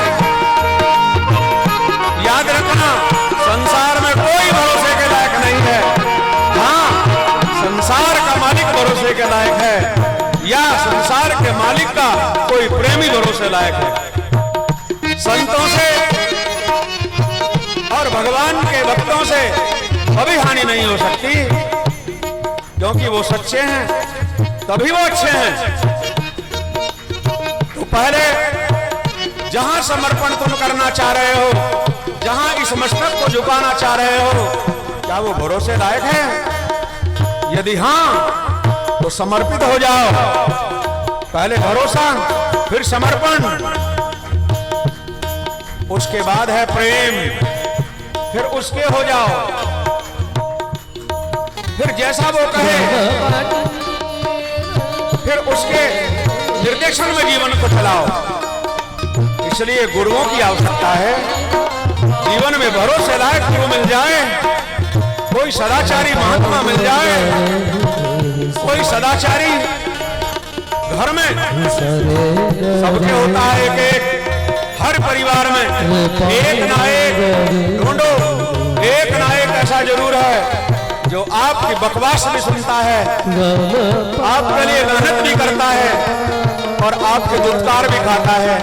याद रखना, संसार में कोई भरोसे के लायक नहीं है। भरोसे लायक है। संतों से और भगवान के भक्तों से कभी हानि नहीं हो सकती, क्योंकि वो सच्चे हैं तभी वो अच्छे हैं। तो पहले जहां समर्पण तुम करना चाह रहे हो, जहां इस मस्तक को झुकाना चाह रहे हो, क्या वो भरोसे लायक है? यदि हां तो समर्पित हो जाओ। पहले भरोसा, फिर समर्पण, उसके बाद है प्रेम, फिर उसके हो जाओ। फिर जैसा वो कहे, फिर उसके निर्देशन में जीवन को चलाओ। इसलिए गुरुओं की आवश्यकता है। जीवन में भरोसे लायक गुरु मिल जाए, कोई सदाचारी महात्मा मिल जाए, कोई सदाचारी घर में सबके होता है एक हर परिवार में एक ना एक ढूंढो, एक ना एक ऐसा जरूर है जो आपकी बकवास भी सुनता है, आपके लिए मेहनत भी करता है और आपके दुत्कार भी खाता है।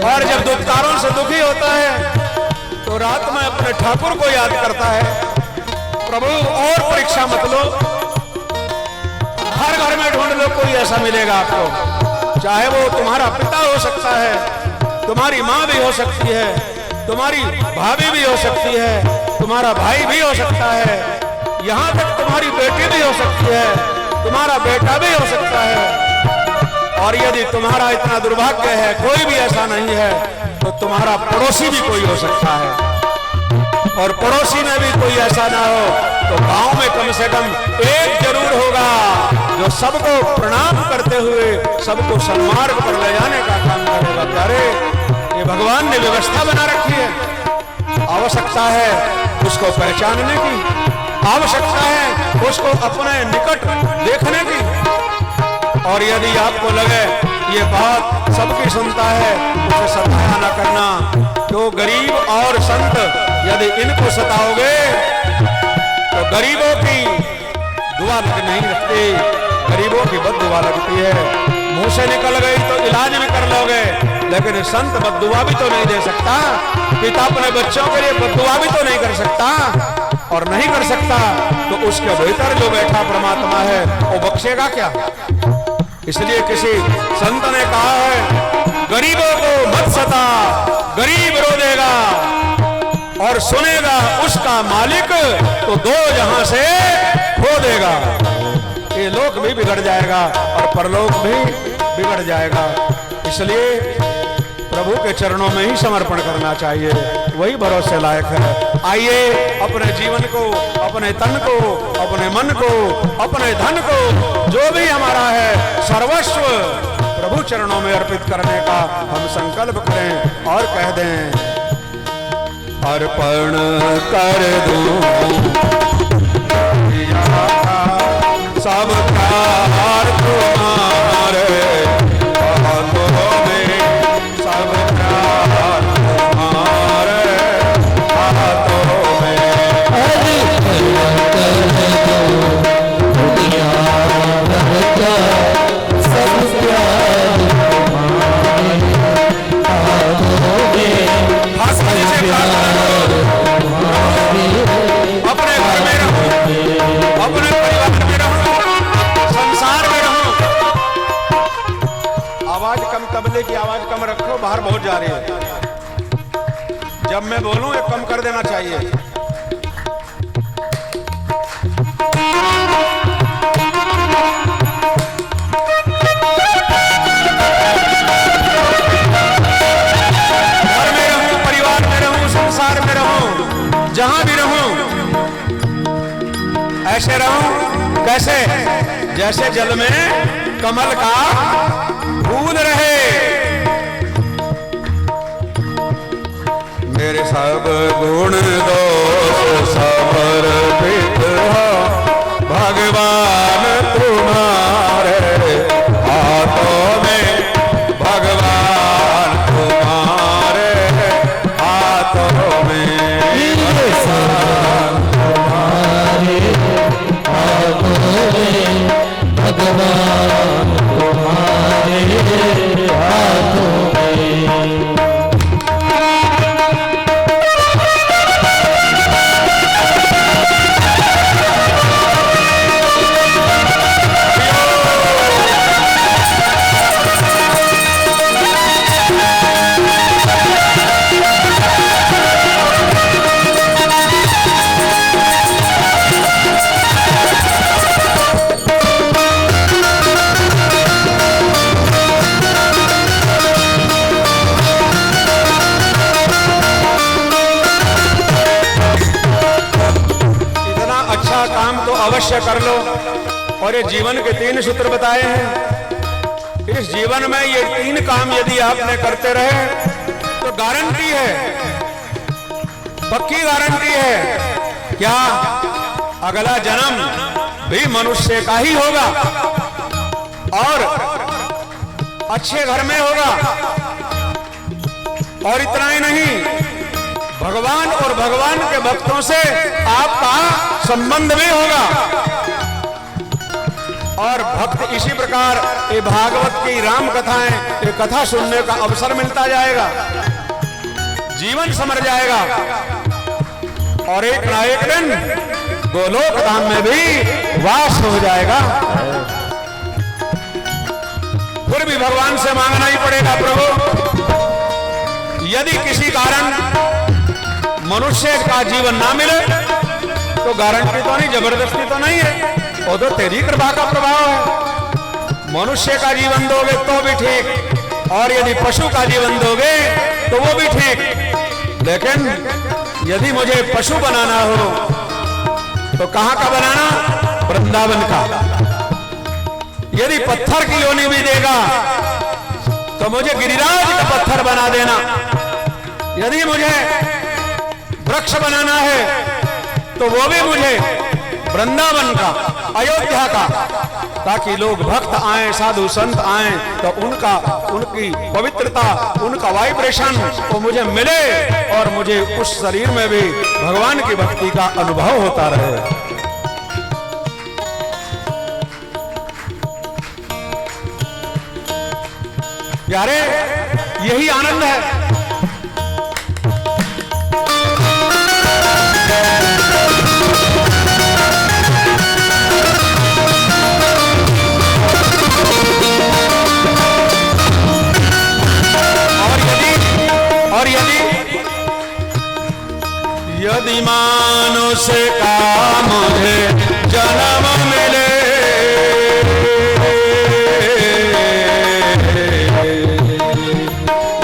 और जब दुत्कारों से दुखी होता है तो रात में अपने ठाकुर को याद करता है, प्रभु और परीक्षा मत लो, हर घर में ढूंढ लो, कोई ऐसा मिलेगा आपको। चाहे वो तुम्हारा पिता हो सकता है, तुम्हारी माँ भी हो सकती है, तुम्हारी भाभी भी हो सकती है, तुम्हारा भाई भी हो सकता है, यहाँ तक तुम्हारी बेटी भी हो सकती है, तुम्हारा बेटा भी हो सकता है। और यदि तुम्हारा इतना दुर्भाग्य है कोई भी ऐसा नहीं है, तो तुम्हारा पड़ोसी भी कोई हो सकता है। और पड़ोसी में भी कोई ऐसा ना हो तो गांव में कम से कम एक जरूर होगा जो सबको प्रणाम करते हुए सबको सन्मार्ग पर ले जाने का काम करेगा। प्यारे, ये भगवान ने व्यवस्था बना रखी है। आवश्यकता है उसको पहचानने की, आवश्यकता है उसको अपने निकट देखने की। और यदि आपको लगे ये बात सबकी सुनता है, उसे सताया न करना। तो गरीब और संत यदि इनको सताओगे तो गरीबों की दुआ नहीं लगती, गरीबों की बद दुआ लगती है। मुंह से निकल गई तो इलाज भी कर लोगे, लेकिन संत बद दुआ भी तो नहीं दे सकता। पिता अपने बच्चों के लिए बद दुआ भी तो नहीं कर सकता, और नहीं कर सकता तो उसके भीतर जो बैठा परमात्मा है वो बख्शेगा क्या? इसलिए किसी संत ने कहा है, गरीबों को मत सता, गरीब रो देगा और सुनेगा उसका मालिक तो दो जहां से खो देगा। ये लोक भी बिगड़ जाएगा और परलोक भी बिगड़ जाएगा। इसलिए प्रभु के चरणों में ही समर्पण करना चाहिए, वही भरोसे लायक है। आइए अपने जीवन को, अपने तन को, अपने मन को, अपने धन को, जो भी हमारा है सर्वस्व प्रभु चरणों में अर्पित करने का हम संकल्प करें और कह दें, अर्पण कर दूं सब प्यार तुम्हारे हाथों में, सब प्यार तुम्हारे हाथों में। दुनिया भर का सब प्यार तुम्हारे हाथों में, अपने घर में रहो, अपने परिवार में रहो, संसार में रहो। आवाज कम, तबले की आवाज कम रखो, बाहर बहुत जा रही है। जब मैं बोलूं ये कम कर देना चाहिए। जहां भी रहूं ऐसे रहूं, कैसे? जैसे जल में कमल का फूल रहे। मेरे सब गुण दोष समर्पित हो भगवान तुम्हारे हाथों में, भगवान तुम्हारे हाथों में। भगवान तुम्हारे अवश्य कर लो। और ये जीवन के 3 सूत्र बताए हैं। इस जीवन में ये 3 काम यदि आपने करते रहे तो गारंटी है, पक्की गारंटी है, क्या अगला जन्म भी मनुष्य का ही होगा और अच्छे घर में होगा। और इतना ही नहीं, भगवान और भगवान के भक्तों से आपका संबंध भी होगा। और भक्त इसी प्रकार ये भागवत की राम कथाएं, ये कथा सुनने का अवसर मिलता जाएगा, जीवन समर जाएगा और एक ना एक दिन गोलोक धाम में भी वास हो जाएगा। फिर भी भगवान से मांगना ही पड़ेगा, प्रभु यदि किसी कारण मनुष्य का जीवन ना मिले तो गारंटी तो नहीं, जबरदस्ती तो नहीं है, वो तो तेरी कृपा का प्रभाव है। मनुष्य का जीवन दोगे तो भी ठीक, और यदि पशु का जीवन दोगे तो वो भी ठीक। लेकिन यदि मुझे पशु बनाना हो तो कहां का बनाना? वृंदावन का। यदि पत्थर की योनि भी देगा तो मुझे गिरिराज का पत्थर बना देना। यदि मुझे वृक्ष बनाना है तो वो भी मुझे वृंदावन का, अयोध्या का, ताकि लोग भक्त आए, साधु संत आए तो उनकी पवित्रता, उनका वाइब्रेशन वो मुझे मिले और मुझे उस शरीर में भी भगवान की भक्ति का अनुभव होता रहे। यारे यही आनंद है। यदि मानुष का मुझे जन्म मिले,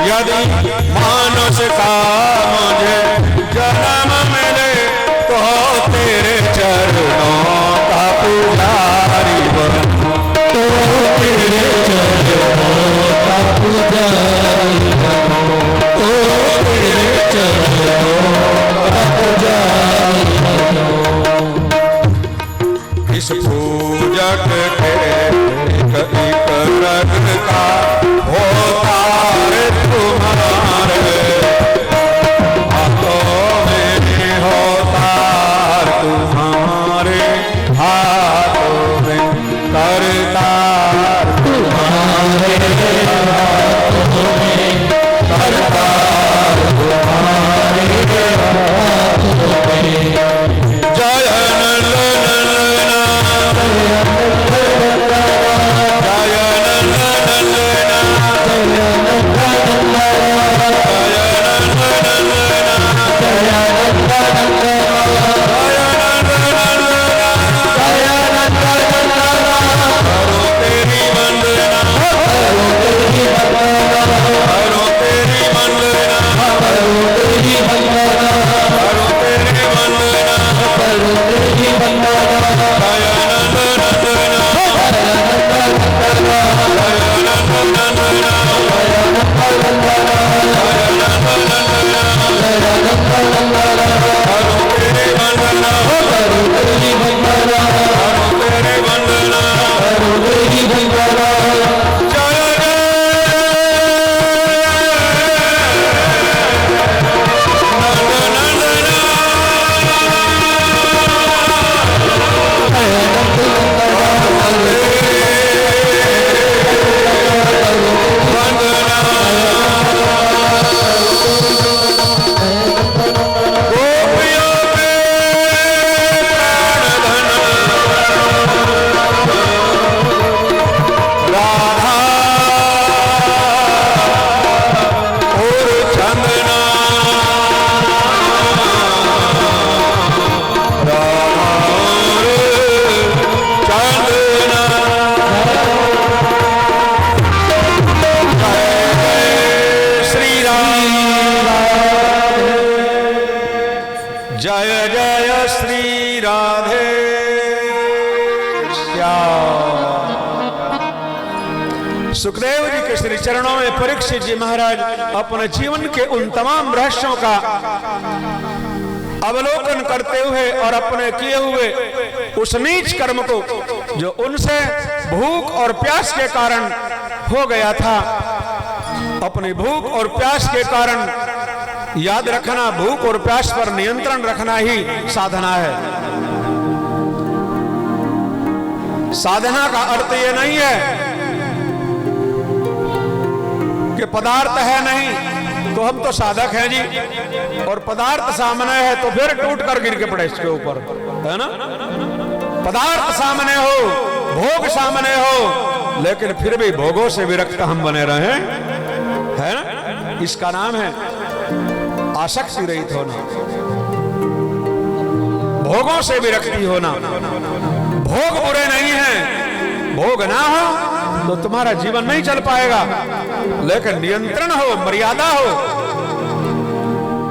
यदि मानुष का मुझे जन्म मिले तो तेरे चरणों का पुजारी बनूं, तो तेरे चरणों का पुजारी बनूं, तो तेरे चरणों इस पूजक के एक रंग का होता है तुम्हारे हाथों में, होता तुम्हारे हाथों में, करता तुम्हारे हाथों में, करता तुम्हारे हाथों में। जय जय जय श्री राधे। सुखदेव जी के श्री चरणों में परीक्षित जी महाराज अपने जीवन के उन तमाम रहस्यों का अवलोकन करते हुए और अपने किए हुए उस नीच कर्म को जो उनसे भूख और प्यास के कारण हो गया था, अपनी भूख और प्यास के कारण याद रखना, भूख और प्यास पर नियंत्रण रखना ही साधना है। साधना का अर्थ ये नहीं है कि पदार्थ है नहीं तो हम तो साधक हैं जी, और पदार्थ सामने है तो फिर टूट कर गिर के पड़े इसके ऊपर, है ना। पदार्थ सामने हो, भोग सामने हो, लेकिन फिर भी भोगों से विरक्त हम बने रहे, है ना। इसका नाम है आसक्ति रहित होना, भोगों से विरक्ति होना। भोग बुरे नहीं हैं, भोग ना हो तो तुम्हारा जीवन नहीं चल पाएगा, लेकिन नियंत्रण हो, मर्यादा हो।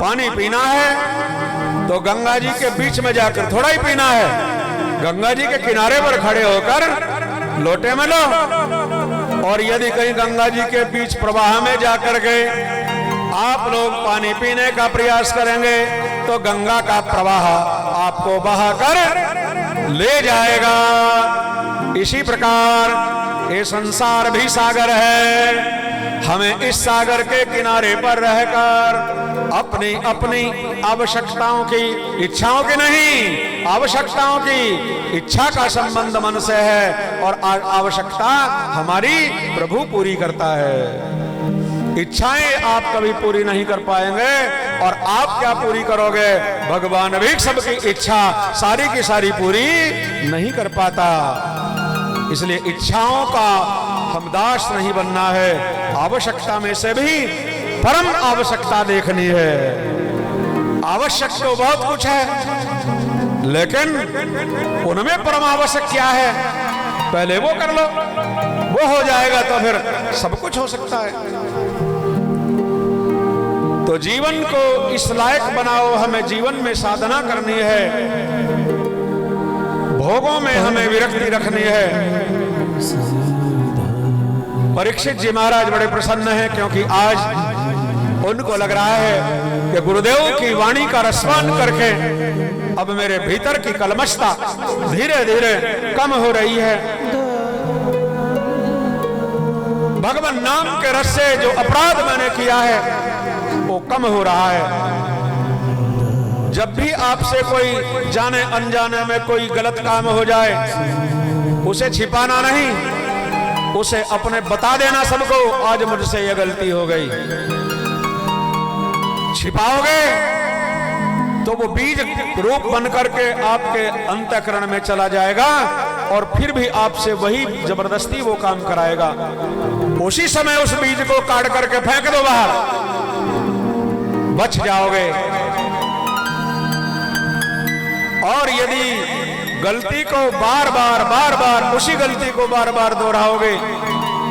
पानी पीना है तो गंगा जी के बीच में जाकर थोड़ा ही पीना है, गंगा जी के किनारे पर खड़े होकर लोटे में लो। और यदि कहीं गंगा जी के बीच प्रवाह में जाकर के आप लोग पानी पीने का प्रयास करेंगे तो गंगा का प्रवाह आपको बहाकर ले जाएगा। इसी प्रकार ये संसार भी सागर है, हमें इस सागर के किनारे पर रहकर अपनी अपनी आवश्यकताओं की, इच्छाओं की नहीं, आवश्यकताओं की, इच्छा का संबंध मन से है और आवश्यकता हमारी प्रभु पूरी करता है। इच्छाएं आप कभी पूरी नहीं कर पाएंगे, और आप क्या पूरी करोगे, भगवान भी सबकी इच्छा सारी की सारी पूरी नहीं कर पाता। इसलिए इच्छाओं का हम दास नहीं बनना है, आवश्यकता में से भी परम आवश्यकता देखनी है। आवश्यक तो बहुत कुछ है, लेकिन उनमें परम आवश्यक क्या है, पहले वो कर लो, वो हो जाएगा तो फिर सब कुछ हो सकता है। तो जीवन को इस लायक बनाओ, हमें जीवन में साधना करनी है, भोगों में हमें विरक्ति रखनी है। परीक्षित जी महाराज बड़े प्रसन्न हैं, क्योंकि आज उनको लग रहा है कि गुरुदेव की वाणी का रसपान करके अब मेरे भीतर की कलमशता धीरे धीरे कम हो रही है। भगवान नाम के रस से जो अपराध मैंने किया है वो कम हो रहा है। जब भी आपसे कोई जाने अनजाने में कोई गलत काम हो जाए, उसे छिपाना नहीं, उसे अपने बता देना सबको, आज मुझसे यह गलती हो गई। छिपाओगे तो वो बीज रूप बन करके आपके अंतःकरण में चला जाएगा, और फिर भी आपसे वही जबरदस्ती वो काम कराएगा। उसी समय उस बीज को काट करके फेंक दो बाहर, बच जाओगे। और यदि गलती को बार बार उसी गलती को बार बार दोहराओगे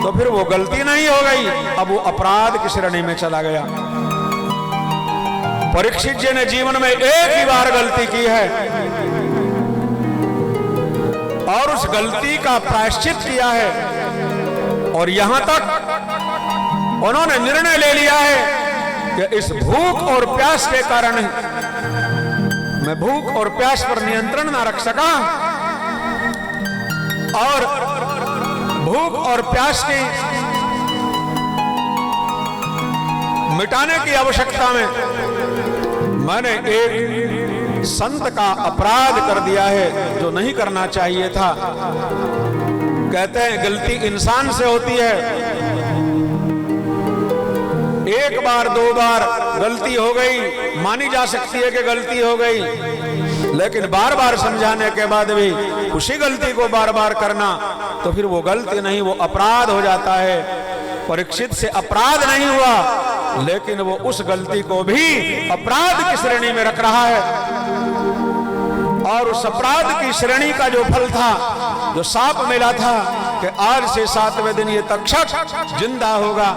तो फिर वो गलती नहीं हो गई, अब वो अपराध की श्रेणी में चला गया। परीक्षित जी ने जीवन में एक ही बार गलती की है और उस गलती का प्रायश्चित किया है, और यहां तक उन्होंने निर्णय ले लिया है कि इस भूख और प्यास के कारण मैं भूख और प्यास पर नियंत्रण ना रख सका, और भूख और प्यास की मिटाने की आवश्यकता में मैंने एक संत का अपराध कर दिया है जो नहीं करना चाहिए था। कहते हैं गलती इंसान से होती है, एक बार दो बार गलती हो गई, मानी जा सकती है कि गलती हो गई, लेकिन बार बार समझाने के बाद भी उसी गलती को बार बार करना तो फिर वो गलती नहीं, वो अपराध हो जाता है। परीक्षित से अपराध नहीं हुआ, लेकिन वो उस गलती को भी अपराध की श्रेणी में रख रहा है, और उस अपराध की श्रेणी का जो फल था, जो साप मिला था कि आज से 7वें दिन ये तक्षक जिंदा होगा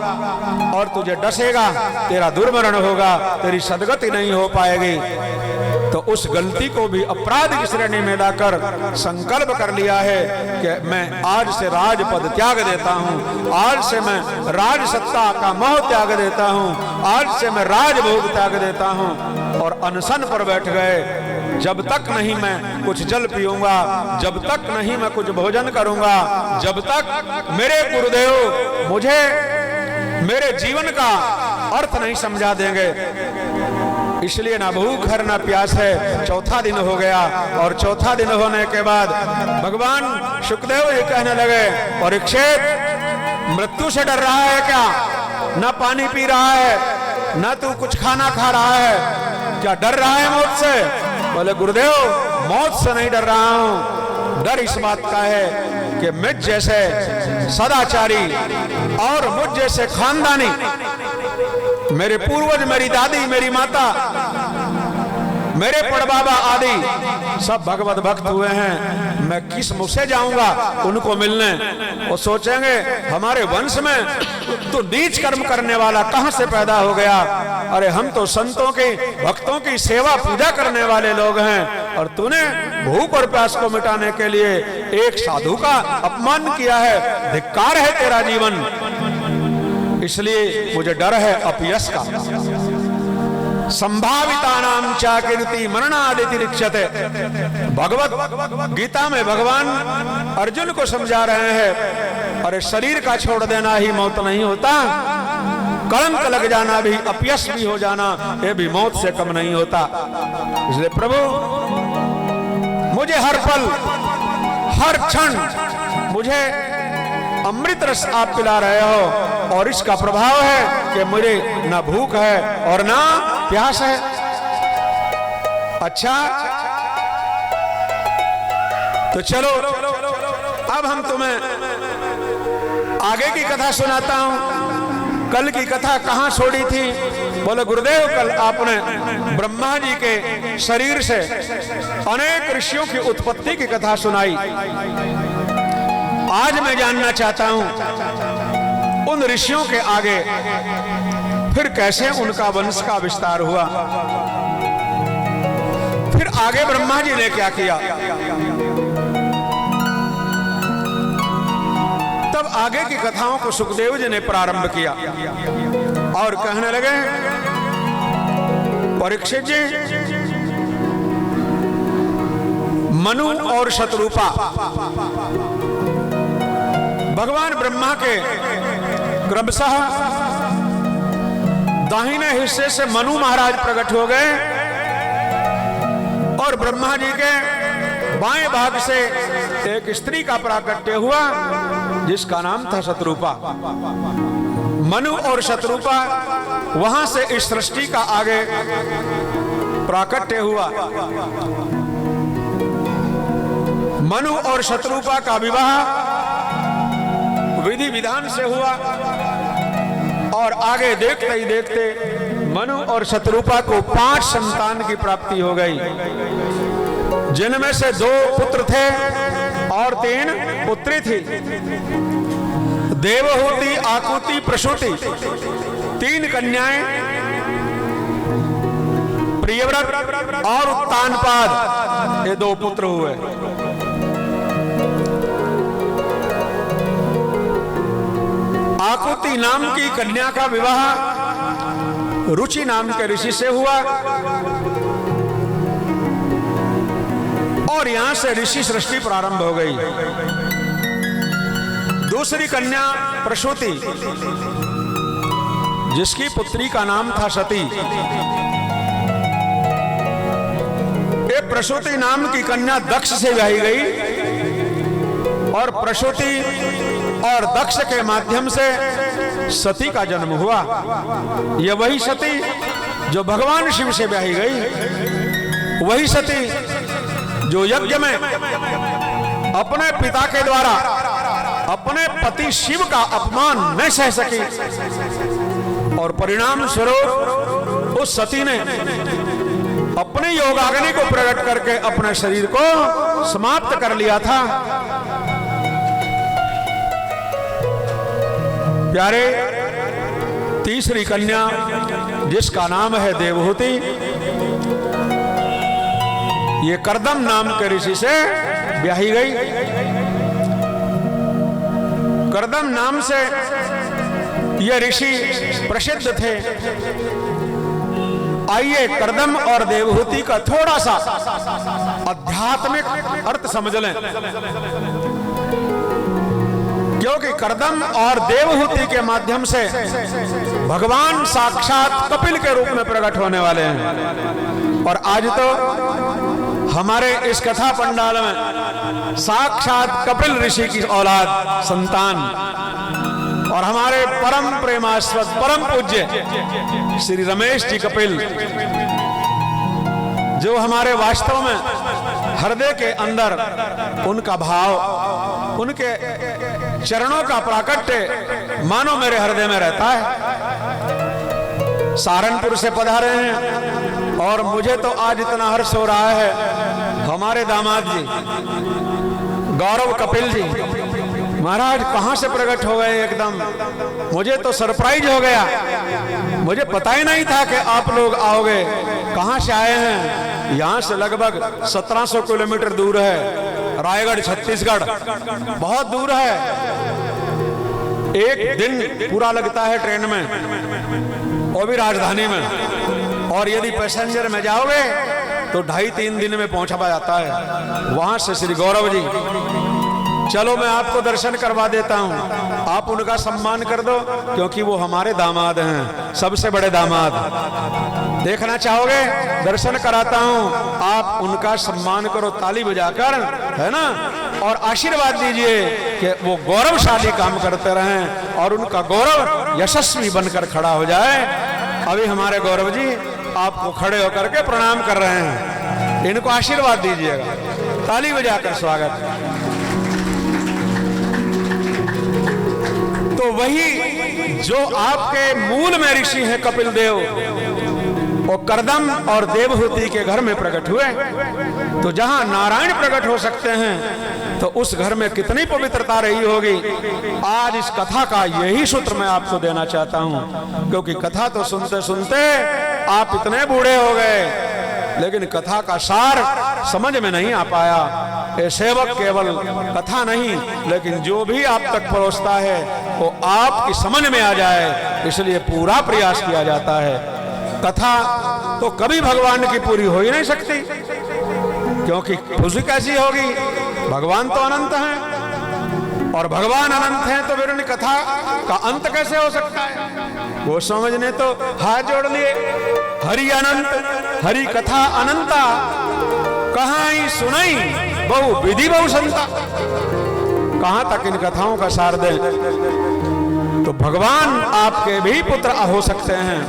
और तुझे डसेगा, तेरा दुर्मरण होगा, तेरी सदगति नहीं हो पाएगी। तो उस गलती को भी अपराध की श्रेणी में लाकर संकल्प कर लिया है कि मैं आज से राजपद त्याग देता हूं, आज से मैं राज सत्ता का मोह त्याग देता हूं, आज से मैं राजभोग त्याग देता हूं। और अनशन पर बैठ गए। जब तक नहीं मैं कुछ जल पीऊंगा, जब तक नहीं मैं कुछ भोजन करूंगा, जब तक मेरे गुरुदेव मुझे मेरे जीवन का अर्थ नहीं समझा देंगे। इसलिए ना भूख है ना प्यास है। चौथा दिन हो गया और चौथा दिन होने के बाद भगवान शुकदेव ये कहने लगे, परीक्षित मृत्यु से डर रहा है क्या? ना पानी पी रहा है, ना तू कुछ खाना खा रहा है, क्या डर रहा है मौत से? बोले गुरुदेव मौत से नहीं डर रहा हूं, डर इस बात का है कि मुझ जैसे सदाचारी और मुझ जैसे खानदानी, मेरे पूर्वज, मेरी दादी, मेरी माता, मेरे पड़बाबा आदि सब भगवत भक्त हुए हैं। मैं किस मुख से जाऊंगा उनको मिलने? वो सोचेंगे हमारे वंश में तो नीच कर्म करने वाला कहां से पैदा हो गया? अरे हम तो संतों की, भक्तों की सेवा पूजा करने वाले लोग हैं और तूने भूख और प्यास को मिटाने के लिए एक साधु का अपमान किया है। धिक्कार है तेरा जीवन। इसलिए मुझे डर है अपयश का। संभाविता नाम चाकीर्ति मरणादिति रिच्यते। भगवत गीता में भगवान अर्जुन को समझा रहे हैं, अरे शरीर का छोड़ देना ही मौत नहीं होता, कलंक लग जाना भी, अपयश भी हो जाना, ये भी मौत से कम नहीं होता। इसलिए प्रभु मुझे हर पल हर क्षण मुझे अमृत रस आप पिला रहे हो और इसका प्रभाव है कि मुझे ना भूख है और ना प्यास है। अच्छा तो चलो अब हम तुम्हें आगे की कथा सुनाता हूं। कल की कथा कहां छोड़ी थी? बोले गुरुदेव कल आपने ब्रह्मा जी के शरीर से अनेक ऋषियों की उत्पत्ति की कथा सुनाई। आज मैं जानना चाहता हूं उन ऋषियों के आगे फिर कैसे उनका वंश का विस्तार हुआ, फिर आगे ब्रह्मा जी ने क्या किया। तब आगे की कथाओं को सुखदेव जी ने प्रारंभ किया और कहने लगे, परीक्षित जी, मनु और शतरूपा भगवान ब्रह्मा के क्रमशः दाहिने हिस्से से मनु महाराज प्रकट हो गए और ब्रह्मा जी के बाएं भाग से एक स्त्री का प्राकट्य हुआ जिसका नाम था शतरूपा। मनु और शतरूपा वहां से इस सृष्टि का आगे प्राकट्य हुआ। मनु और शतरूपा का विवाह विधि विधान से हुआ और आगे देखते ही देखते मनु और शतरूपा को 5 संतान की प्राप्ति हो गई, जिनमें से 2 पुत्र थे और 3 पुत्री थी। देवहूति, आकुति, प्रसूति 3 कन्याएं, प्रियव्रत और उत्तानपाद ये 2 पुत्र हुए। आकुति नाम की कन्या का विवाह रुचि नाम के ऋषि से हुआ और यहां से ऋषि सृष्टि प्रारंभ हो गई। दूसरी कन्या प्रसूति, जिसकी पुत्री का नाम था सती। ये प्रसूति नाम की कन्या दक्ष से ब्याही गई और प्रसूति और दक्ष के माध्यम से सती का जन्म हुआ। यह वही सती जो भगवान शिव से ब्याही गई, वही सती जो यज्ञ में अपने पिता के द्वारा अपने पति शिव का अपमान नहीं सह सकी और परिणाम स्वरूप उस सती ने अपने योगाग्नि को प्रकट करके अपने शरीर को समाप्त कर लिया था। प्यारे, तीसरी कन्या जिसका नाम है देवहूति, ये कर्दम नाम के ऋषि से ब्याही गई। कर्दम नाम से ये ऋषि प्रसिद्ध थे। आइए कर्दम और देवहूति का थोड़ा सा आध्यात्मिक अर्थ समझ लें, क्योंकि कर्दम और देवहूति के माध्यम से भगवान साक्षात कपिल के रूप में प्रकट होने वाले हैं। और आज तो हमारे इस कथा पंडाल में साक्षात कपिल ऋषि की औलाद संतान और हमारे परम प्रेमास्पद परम पूज्य श्री रमेश जी कपिल, जो हमारे वास्तव में हृदय के अंदर उनका भाव, उनके चरणों का प्राकट्य मानो मेरे हृदय में रहता है। सहारनपुर से पधारे हैं और मुझे तो आज इतना हर्ष हो रहा है। हमारे दामाद जी गौरव कपिल जी महाराज कहां से प्रकट हो गए एकदम, मुझे तो सरप्राइज हो गया। मुझे पता ही नहीं था कि आप लोग आओगे। कहां से आए हैं? यहां से लगभग 1700 किलोमीटर दूर है, रायगढ़ छत्तीसगढ़, बहुत दूर है। एक दिन पूरा लगता है ट्रेन में, वो भी राजधानी में। और यदि पैसेंजर में जाओगे तो 2.5-3 दिन में पहुंचा जाता है। वहां से श्री गौरव जी, चलो मैं आपको दर्शन करवा देता हूं, आप उनका सम्मान कर दो, क्योंकि वो हमारे दामाद हैं, सबसे बड़े दामाद। देखना चाहोगे? दर्शन कराता हूं, आप उनका सम्मान करो ताली बजाकर, है ना, और आशीर्वाद दीजिए कि वो गौरवशाली काम करते रहें और उनका गौरव यशस्वी बनकर खड़ा हो जाए। अभी हमारे गौरव जी आपको खड़े होकर के प्रणाम कर रहे हैं, इनको आशीर्वाद दीजिएगा, ताली बजाकर स्वागत। तो वही जो आपके मूल में ऋषि हैं कपिल देव, वो कर्दम और देवहूति के घर में प्रकट हुए। तो जहां नारायण प्रकट हो सकते हैं तो उस घर में कितनी पवित्रता रही होगी। आज इस कथा का यही सूत्र मैं आपको देना चाहता हूं, क्योंकि कथा तो सुनते सुनते आप इतने बूढ़े हो गए, लेकिन कथा का सार समझ में नहीं आ पाया। ये सेवक केवल कथा नहीं, लेकिन जो भी आप तक परोसता है वो आपकी समझ में आ जाए, इसलिए पूरा प्रयास किया जाता है। कथा तो कभी भगवान की पूरी हो ही नहीं सकती, क्योंकि खुशी कैसी होगी? भगवान तो अनंत हैं, और भगवान अनंत हैं तो फिर उन कथा का अंत कैसे हो सकता है? वो समझने तो हाथ जोड़ लिए। हरि अनंत हरि कथा अनंता, कहाँ ही सुनाई बहु विधि बहु संता। कहां तक इन कथाओं का सार दें? तो भगवान आपके भी पुत्र हो सकते हैं।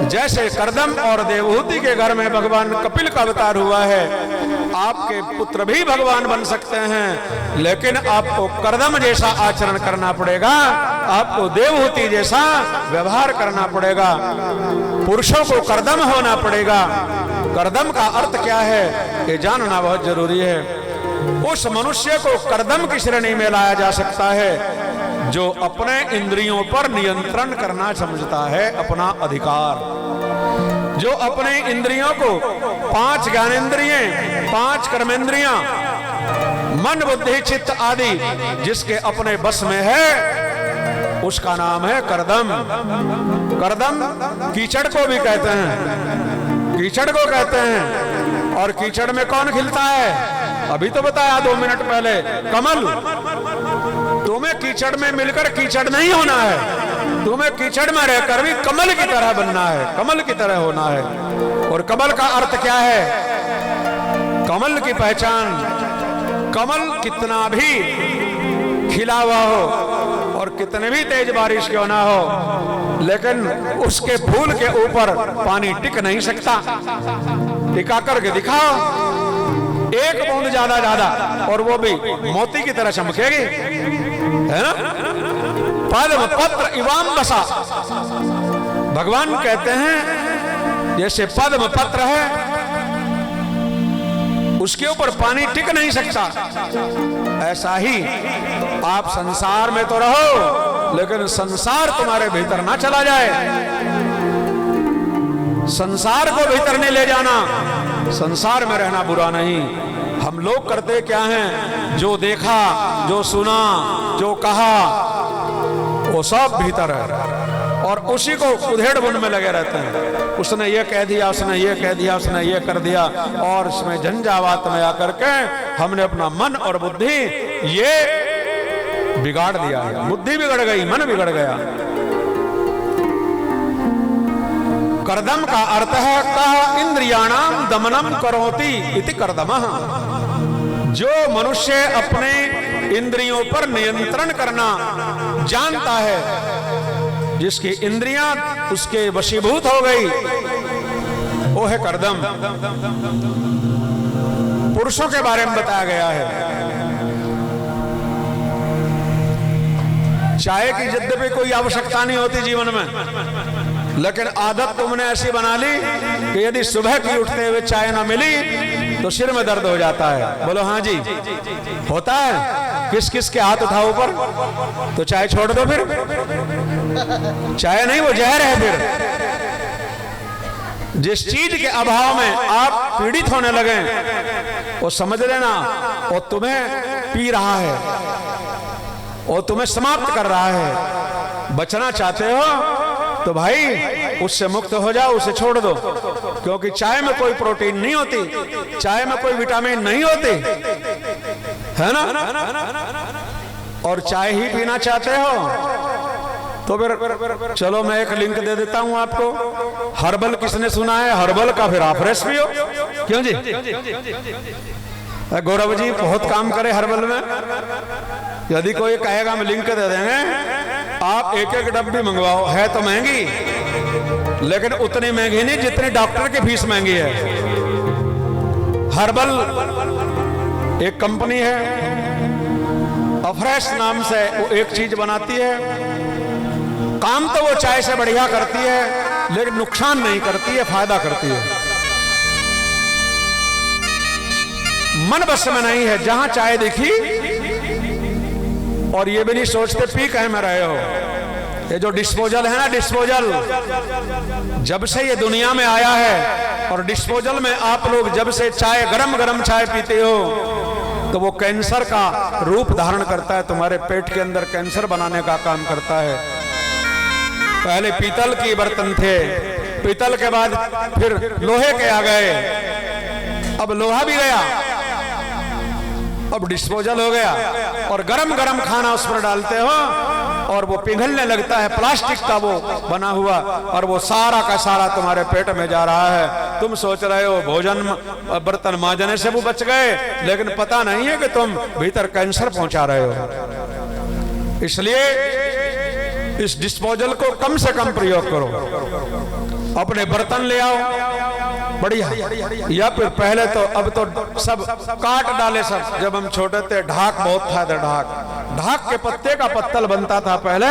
जैसे कर्दम और देवहूति के घर में भगवान कपिल का अवतार हुआ है, आपके पुत्र भी भगवान बन सकते हैं, लेकिन आपको कर्दम जैसा आचरण करना पड़ेगा, आपको देवहूति जैसा व्यवहार करना पड़ेगा। पुरुषों को कर्दम होना पड़ेगा। कर्दम का अर्थ क्या है ये जानना बहुत जरूरी है। उस मनुष्य को कर्दम की श्रेणी में लाया जा सकता है जो अपने इंद्रियों पर नियंत्रण करना समझता है, अपना अधिकार। जो अपने इंद्रियों को 5 ज्ञानेंद्रियां, 5 कर्मेंद्रियां, मन बुद्धि चित्त आदि जिसके अपने बस में है, उसका नाम है कर्दम। कर्दम कीचड़ को भी कहते हैं, कीचड़ को कहते हैं। और कीचड़ में कौन खिलता है? अभी तो बताया 2 मिनट पहले, कमल। तुम्हें कीचड़ में मिलकर कीचड़ नहीं होना है, तुम्हें कीचड़ में रहकर भी कमल की तरह बनना है, कमल की तरह होना है। और कमल का अर्थ क्या है? कमल की पहचान, कमल कितना भी खिला हुआ हो और कितने भी तेज बारिश क्यों ना हो, लेकिन उसके फूल के ऊपर पानी टिक नहीं सकता। टिका करके दिखाओ, एक बूंद ज्यादा और वो भी मोती की तरह चमकेगी, है ना। पद्म पत्र इवाम बसा, भगवान कहते हैं जैसे पद्म पत्र है उसके ऊपर पानी टिक नहीं सकता, ऐसा ही आप संसार में तो रहो, लेकिन संसार तुम्हारे भीतर ना चला जाए। संसार को भीतर नहीं ले जाना, संसार में रहना बुरा नहीं। हम लोग करते क्या हैं, जो देखा, जो सुना, जो कहा, वो सब भीतर है और उसी को उधेड़ बुन में लगे रहते हैं। उसने ये कह दिया, उसने ये कह दिया, उसने ये कर दिया, और इसमें झंझावात में आकर के हमने अपना मन और बुद्धि ये बिगाड़ दिया है। बुद्धि बिगड़ गई, मन बिगड़ गया। कर्दम का अर्थ है कह इंद्रियाणाम दमनम करोति इति कर्दमः। जो मनुष्य अपने इंद्रियों पर नियंत्रण करना जानता है, जिसकी इंद्रियां उसके वशीभूत हो गई, वो है कर्दम। पुरुषों के बारे में बताया गया है, चाय की यद्यपि कोई आवश्यकता नहीं होती जीवन में, लेकिन आदत तुमने ऐसी बना ली कि यदि सुबह की उठते हुए चाय ना मिली तो सिर में दर्द हो जाता है। बोलो हाँ जी, होता है। किस किस के हाथ उठाओ ऊपर, तो चाय छोड़ दो। फिर चाय नहीं, वो जहर है। फिर जिस चीज के अभाव में आप पीड़ित होने लगे, वो समझ लेना वो तुम्हें पी रहा है, वो तुम्हें समाप्त कर रहा है। बचना चाहते हो तो भाई उससे मुक्त हो जाओ, उसे छोड़ दो, क्योंकि चाय में कोई प्रोटीन नहीं होती, चाय में कोई विटामिन नहीं होती, है ना। और चाय ही पीना चाहते हो तो फिर चलो मैं एक लिंक दे देता हूं आपको। हर्बल किसने सुना है? हर्बल का फिर आप फ्रेश पियो। क्यों जी? गौरव जी बहुत काम करे हर्बल में। यदि कोई कहेगा मैं लिंक दे देंगे, आप एक एक डब्बी मंगवाओ। है तो महंगी, लेकिन उतनी महंगी नहीं जितनी डॉक्टर की फीस महंगी है। हर्बल एक कंपनी है, अफ्रेश नाम से, वो एक चीज बनाती है। काम तो वो चाय से बढ़िया करती है, लेकिन नुकसान नहीं करती है, फायदा करती है। मन बस में नहीं है, जहां चाय दिखी, और ये भी नहीं सोचते पी कहीं में रहे हो। ये जो डिस्पोजल है ना, डिस्पोजल, जब से ये दुनिया में आया है, और डिस्पोजल में आप लोग जब से चाय, गरम गरम चाय पीते हो, तो वो कैंसर का रूप धारण करता है। तुम्हारे पेट के अंदर कैंसर बनाने का काम करता है। पहले पीतल के बर्तन थे, पीतल के बाद फिर लोहे के आ गए, अब लोहा भी गया, अब डिस्पोजल हो गया। और गरम गरम खाना उस पर डालते हो और वो पिघलने लगता है, प्लास्टिक का वो बना हुआ, और वो सारा का सारा तुम्हारे पेट में जा रहा है। तुम सोच रहे हो भोजन बर्तन मांजने से वो बच गए, लेकिन पता नहीं है कि तुम भीतर कैंसर पहुंचा रहे हो। इसलिए इस डिस्पोजल को कम से कम प्रयोग करो। अपने बर्तन ले आओ बढ़िया, या फिर पहले तो, अब तो सब काट डाले सब। जब हम छोटे थे ढाक बहुत था, ढाक के पत्ते का पत्तल बनता था पहले,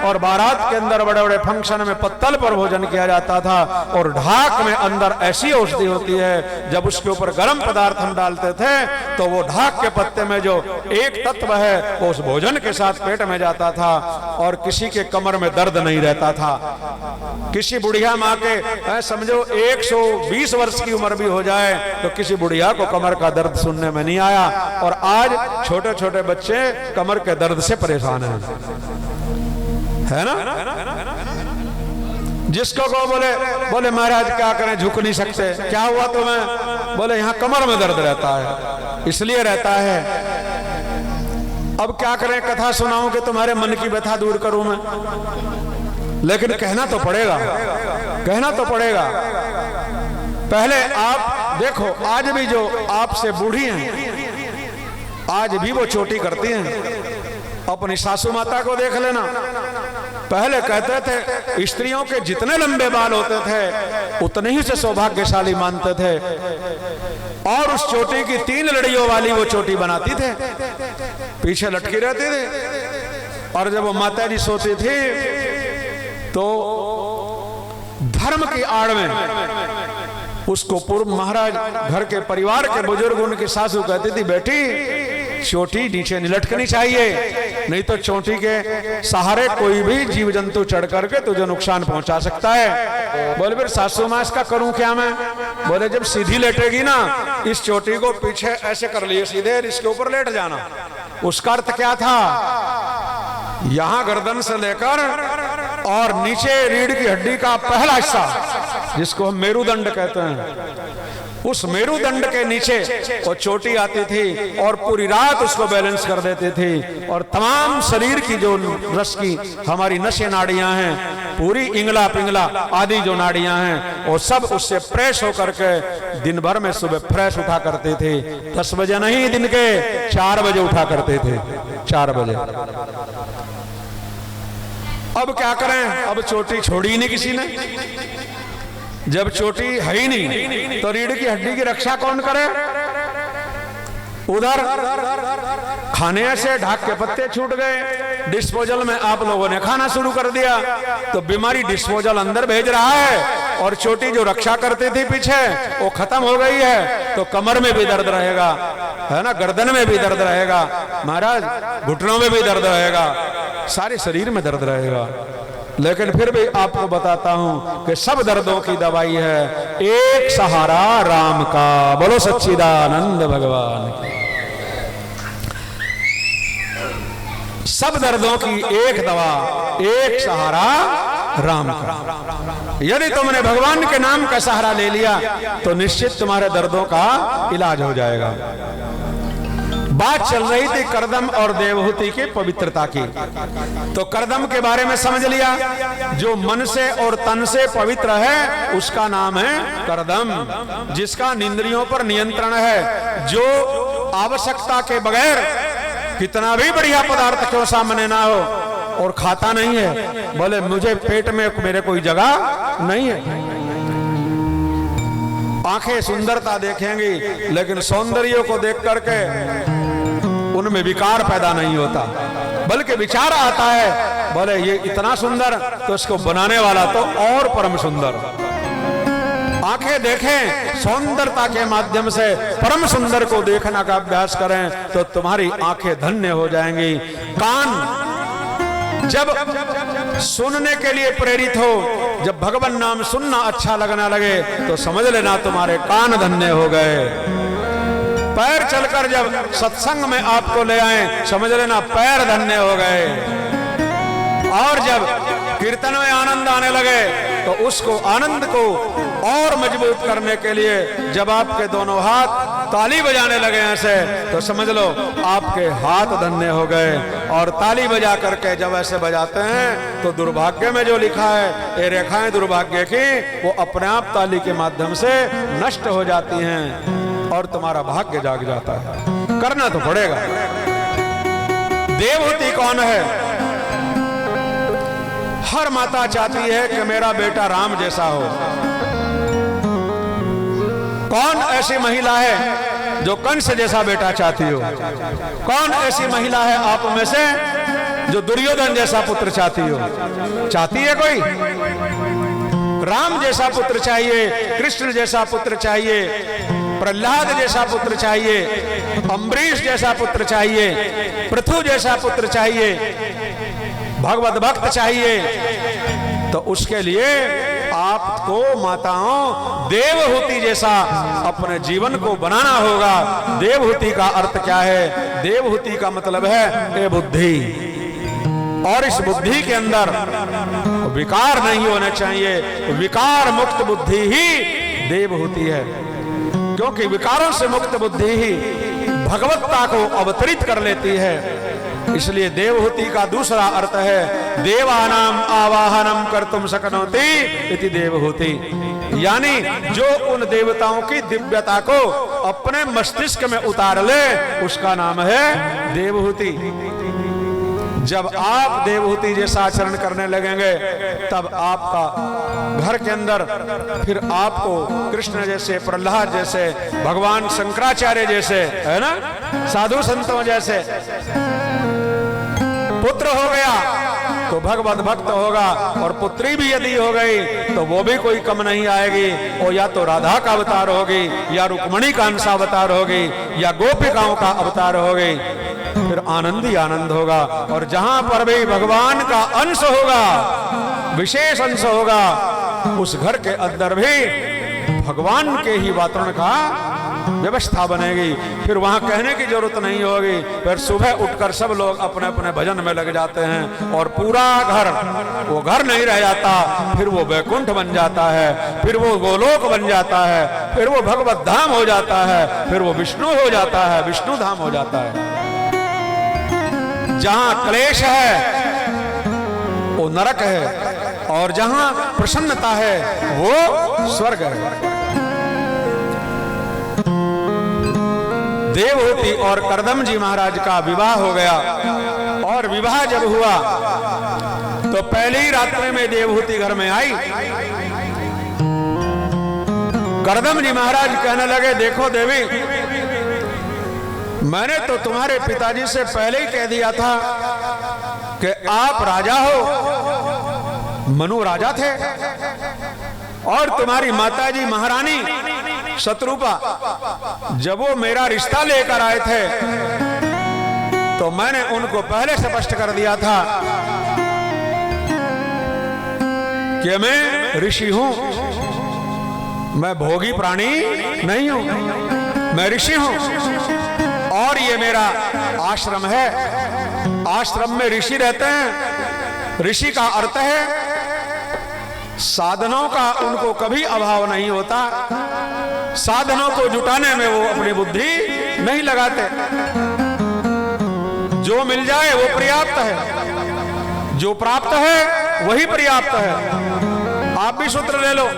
और बारात के अंदर बड़े बड़े फंक्शन में पत्तल पर भोजन किया जाता था। और ढाक में अंदर ऐसी औषधि होती है, जब उसके ऊपर गर्म पदार्थ हम डालते थे तो वो ढाक के पत्ते में जो एक तत्व है वो उस भोजन के साथ पेट में जाता था, और किसी के कमर में दर्द नहीं रहता था। किसी बुढ़िया माँ के समझो 120 वर्ष की उम्र भी हो जाए तो किसी बुढ़िया को कमर का दर्द सुनने में नहीं आया। और आज छोटे छोटे बच्चे कमर के दर्द से परेशान हैं, है ना। जिसको को बोले महाराज क्या करें, झुक नहीं सकते, क्या हुआ तुम्हें? बोले यहाँ कमर में दर्द रहता है, इसलिए रहता है। अब क्या करें, कथा सुनाऊं कि तुम्हारे मन की व्यथा दूर करूं मैं? लेकिन कहना तो पड़ेगा, कहना तो पड़ेगा। पहले आप देखो, आज भी जो आपसे बूढ़ी हैं, आज भी वो चोटी करती हैं। अपनी सासू माता को देख लेना। पहले कहते थे स्त्रियों के जितने लंबे बाल होते थे उतने ही से सौभाग्यशाली मानते थे, और उस चोटी की 3 लड़ियों वाली वो चोटी बनाती थे, पीछे लटकी रहती थी। और जब वो माता जी सोती थी तो धर्म की आड़ में उसको पूर्व महाराज घर के परिवार के बुजुर्ग, उनकी सासू कहती थी बेटी चोटी नीचे नहीं लटकनी चाहिए, नहीं तो चोटी के सहारे कोई भी जीव जंतु चढ़ करके तुझे नुकसान पहुंचा सकता है। बोले फिर सासू माँ इसका करूं क्या मैं? बोले जब सीधी लेटेगी ना, इस चोटी को पीछे ऐसे कर लिए सीधे, इसके ऊपर लेट जाना। उसका अर्थ क्या था? यहां गर्दन से लेकर और नीचे रीढ़ की हड्डी का पहला हिस्सा, जिसको हम मेरुदंड कहते हैं, उस मेरुदंड के नीचे वो चोटी आती थी और पूरी रात उसको बैलेंस कर देती थी। और तमाम शरीर की जो रस की हमारी नसें नाड़ियां हैं, पूरी इंगला पिंगला आदि जो नाड़ियां हैं, वो सब उससे फ्रेश होकर के दिन भर में सुबह फ्रेश उठा करते थे। 10 बजे नहीं, दिन के 4 बजे उठा करते थे, 4 बजे। अब क्या करें? अब चोटी छोड़ी ही नहीं किसी ने। जब चोटी है ही नहीं तो रीढ़ की हड्डी की रक्षा कौन करे? उधर खाने से ढाक के पत्ते छूट गए, डिस्पोजल में आप लोगों ने खाना शुरू कर दिया, तो बीमारी डिस्पोजल अंदर भेज रहा है और चोटी जो रक्षा करती थी पीछे वो खत्म हो गई है। तो कमर में भी दर्द रहेगा, है ना, गर्दन में भी दर्द रहेगा, महाराज घुटनों में भी दर्द रहेगा, सारे शरीर में दर्द रहेगा। लेकिन फिर भी आपको बताता हूं कि सब दर्दों की दवाई है एक सहारा राम का। बोलो सच्चिदानंद भगवान की। सब दर्दों की एक दवा, एक सहारा राम का। यदि तुमने भगवान के नाम का सहारा ले लिया तो निश्चित तुम्हारे दर्दों का इलाज हो जाएगा। बात चल रही थी करदम और देवहूति की पवित्रता की, तो करदम के बारे में समझ लिया। जो मन से और तन से पवित्र है उसका नाम है करदम, जिसका इंद्रियों पर नियंत्रण है, जो आवश्यकता के बगैर कितना भी बढ़िया पदार्थ क्यों सामने ना हो और खाता नहीं है। बोले मुझे पेट में मेरे कोई जगह नहीं है। आंखें सुंदरता देखेंगी लेकिन सौंदर्य को देख करके उनमें विकार पैदा नहीं होता, बल्कि विचार आता है, बोले ये इतना सुंदर तो इसको बनाने वाला तो और परम सुंदर। आंखें देखें, सौंदर्यता के माध्यम से परम सुंदर को देखने का अभ्यास करें तो तुम्हारी आंखें धन्य हो जाएंगी। कान जब सुनने के लिए प्रेरित हो, जब भगवान नाम सुनना अच्छा लगने लगे तो समझ लेना तुम्हारे कान धन्य हो गए। पैर चलकर जब सत्संग में आपको ले आए, समझ लेना पैर धन्य हो गए। और जब कीर्तन में आनंद आने लगे तो उसको आनंद को और मजबूत करने के लिए जब आपके दोनों हाथ ताली बजाने लगे ऐसे, तो समझ लो आपके हाथ धन्य हो गए। और ताली बजा करके जब ऐसे बजाते हैं तो दुर्भाग्य में जो लिखा है, ये रेखाएं दुर्भाग्य की, वो अपने आप ताली के माध्यम से नष्ट हो जाती हैं और तुम्हारा भाग्य जाग जाता है। करना तो पड़ेगा। देवहूति कौन है? हर माता चाहती है कि मेरा बेटा राम जैसा हो। कौन ऐसी महिला है जो कंस जैसा बेटा चाहती हो? कौन ऐसी महिला है आप में से जो दुर्योधन जैसा पुत्र चाहती हो? चाहती है कोई? राम जैसा पुत्र चाहिए, कृष्ण जैसा पुत्र चाहिए, प्रहलाद जैसा पुत्र चाहिए, अम्बरीश जैसा पुत्र चाहिए, पृथु जैसा पुत्र चाहिए, भगवत भक्त चाहिए। तो उसके लिए आपको माताओं देवहूति जैसा अपने जीवन को बनाना होगा। देवहूति का अर्थ क्या है? देवहूति का मतलब है ये बुद्धि, और इस बुद्धि के अंदर विकार नहीं होने चाहिए। विकार मुक्त बुद्धि ही देवहूति है, क्योंकि विकारों से मुक्त बुद्धि ही भगवत्ता को अवतरित कर लेती है। इसलिए देवहूति का दूसरा अर्थ है देवानाम आवाहनम कर्तुम शक्नोति इति देवहूति, यानी जो उन देवताओं की दिव्यता को अपने मस्तिष्क में उतार ले उसका नाम है देवहूति। जब आप देवहूति जैसा आचरण करने लगेंगे तब आपका घर के अंदर फिर आपको कृष्ण जैसे, प्रहलाद जैसे, भगवान शंकराचार्य जैसे, है ना, साधु संतों जैसे पुत्र हो गया। तो भगवत भक्त होगा, और पुत्री भी यदि हो गई तो वो भी कोई कम नहीं आएगी। वो या तो राधा का अवतार होगी, या रुक्मणी का अंश अवतार होगी, या गोपिकाओं का अवतार होगी। फिर आनंद ही आनंद होगा। और जहां पर भी भगवान का अंश होगा, विशेष अंश होगा, उस घर के अंदर भी भगवान के ही वातावरण का व्यवस्था बनेगी। फिर वहां कहने की जरूरत नहीं होगी। फिर सुबह उठकर सब लोग अपने अपने भजन में लग जाते हैं, और पूरा घर, वो घर नहीं रह जाता, फिर वो वैकुंठ बन जाता है, फिर वो गोलोक बन जाता है, फिर वो भगवत धाम हो जाता है, फिर वो विष्णु हो जाता है, विष्णु धाम हो जाता है। जहां क्लेश है वो नरक है, और जहां प्रसन्नता है वो स्वर्ग है। देवहूति और करदम जी महाराज का विवाह हो गया, और विवाह जब हुआ तो पहली रात्रि में देवहूति घर में आई। करदम जी महाराज कहने लगे, देखो देवी, मैंने तो तुम्हारे पिताजी से पहले ही कह दिया था कि आप राजा हो। मनु राजा थे, और तुम्हारी माताजी महारानी शत्रुपा, जब वो मेरा रिश्ता लेकर आए थे तो मैंने उनको पहले स्पष्ट कर दिया था कि मैं ऋषि हूं, मैं भोगी प्राणी नहीं हूं, मैं ऋषि हूं, और ये मेरा आश्रम है। आश्रम में ऋषि रहते हैं। ऋषि का अर्थ है साधनों का उनको कभी अभाव नहीं होता, साधनों को जुटाने में वो अपनी बुद्धि नहीं लगाते। जो मिल जाए वो पर्याप्त है, जो प्राप्त है वही पर्याप्त है। आप भी सूत्र ले लो,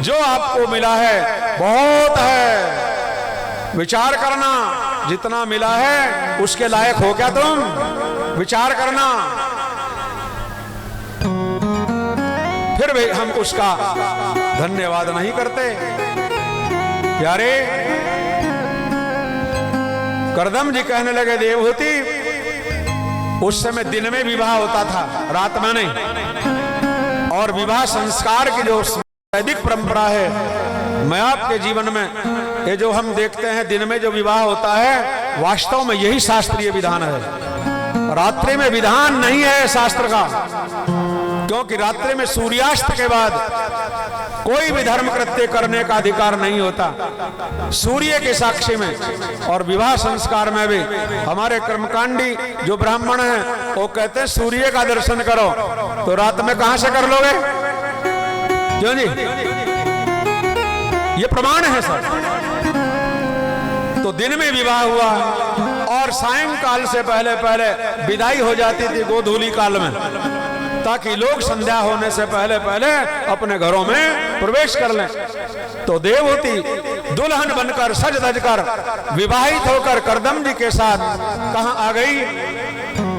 जो आपको मिला है बहुत है। विचार करना, जितना मिला है उसके लायक हो क्या तुम? विचार करना। फिर भी हम उसका धन्यवाद नहीं करते। प्यारे, करदम जी कहने लगे, देवहूति, उस समय दिन में विवाह होता था, रात में नहीं। और विवाह संस्कार की जो वैदिक परंपरा है, मैं आपके जीवन में ये जो हम देखते हैं दिन में जो विवाह होता है, वास्तव में यही शास्त्रीय विधान है। रात्रि में विधान नहीं है शास्त्र का, क्योंकि रात्रि में सूर्यास्त के बाद कोई भी धर्म कृत्य करने का अधिकार नहीं होता, सूर्य के साक्षी में। और विवाह संस्कार में भी हमारे कर्मकांडी जो ब्राह्मण हैं वो कहते हैं सूर्य का दर्शन करो, तो रात में कहां से कर लोगे? क्यों जी? ये प्रमाण है सर। तो दिन में विवाह हुआ, और सायंकाल से पहले पहले विदाई हो जाती थी गोधूली काल में, ताकि लोग संध्या होने से पहले पहले अपने घरों में प्रवेश कर लें। तो देवहूति दुल्हन बनकर सज धज कर विवाहित होकर करदम जी के साथ कहां आ गई?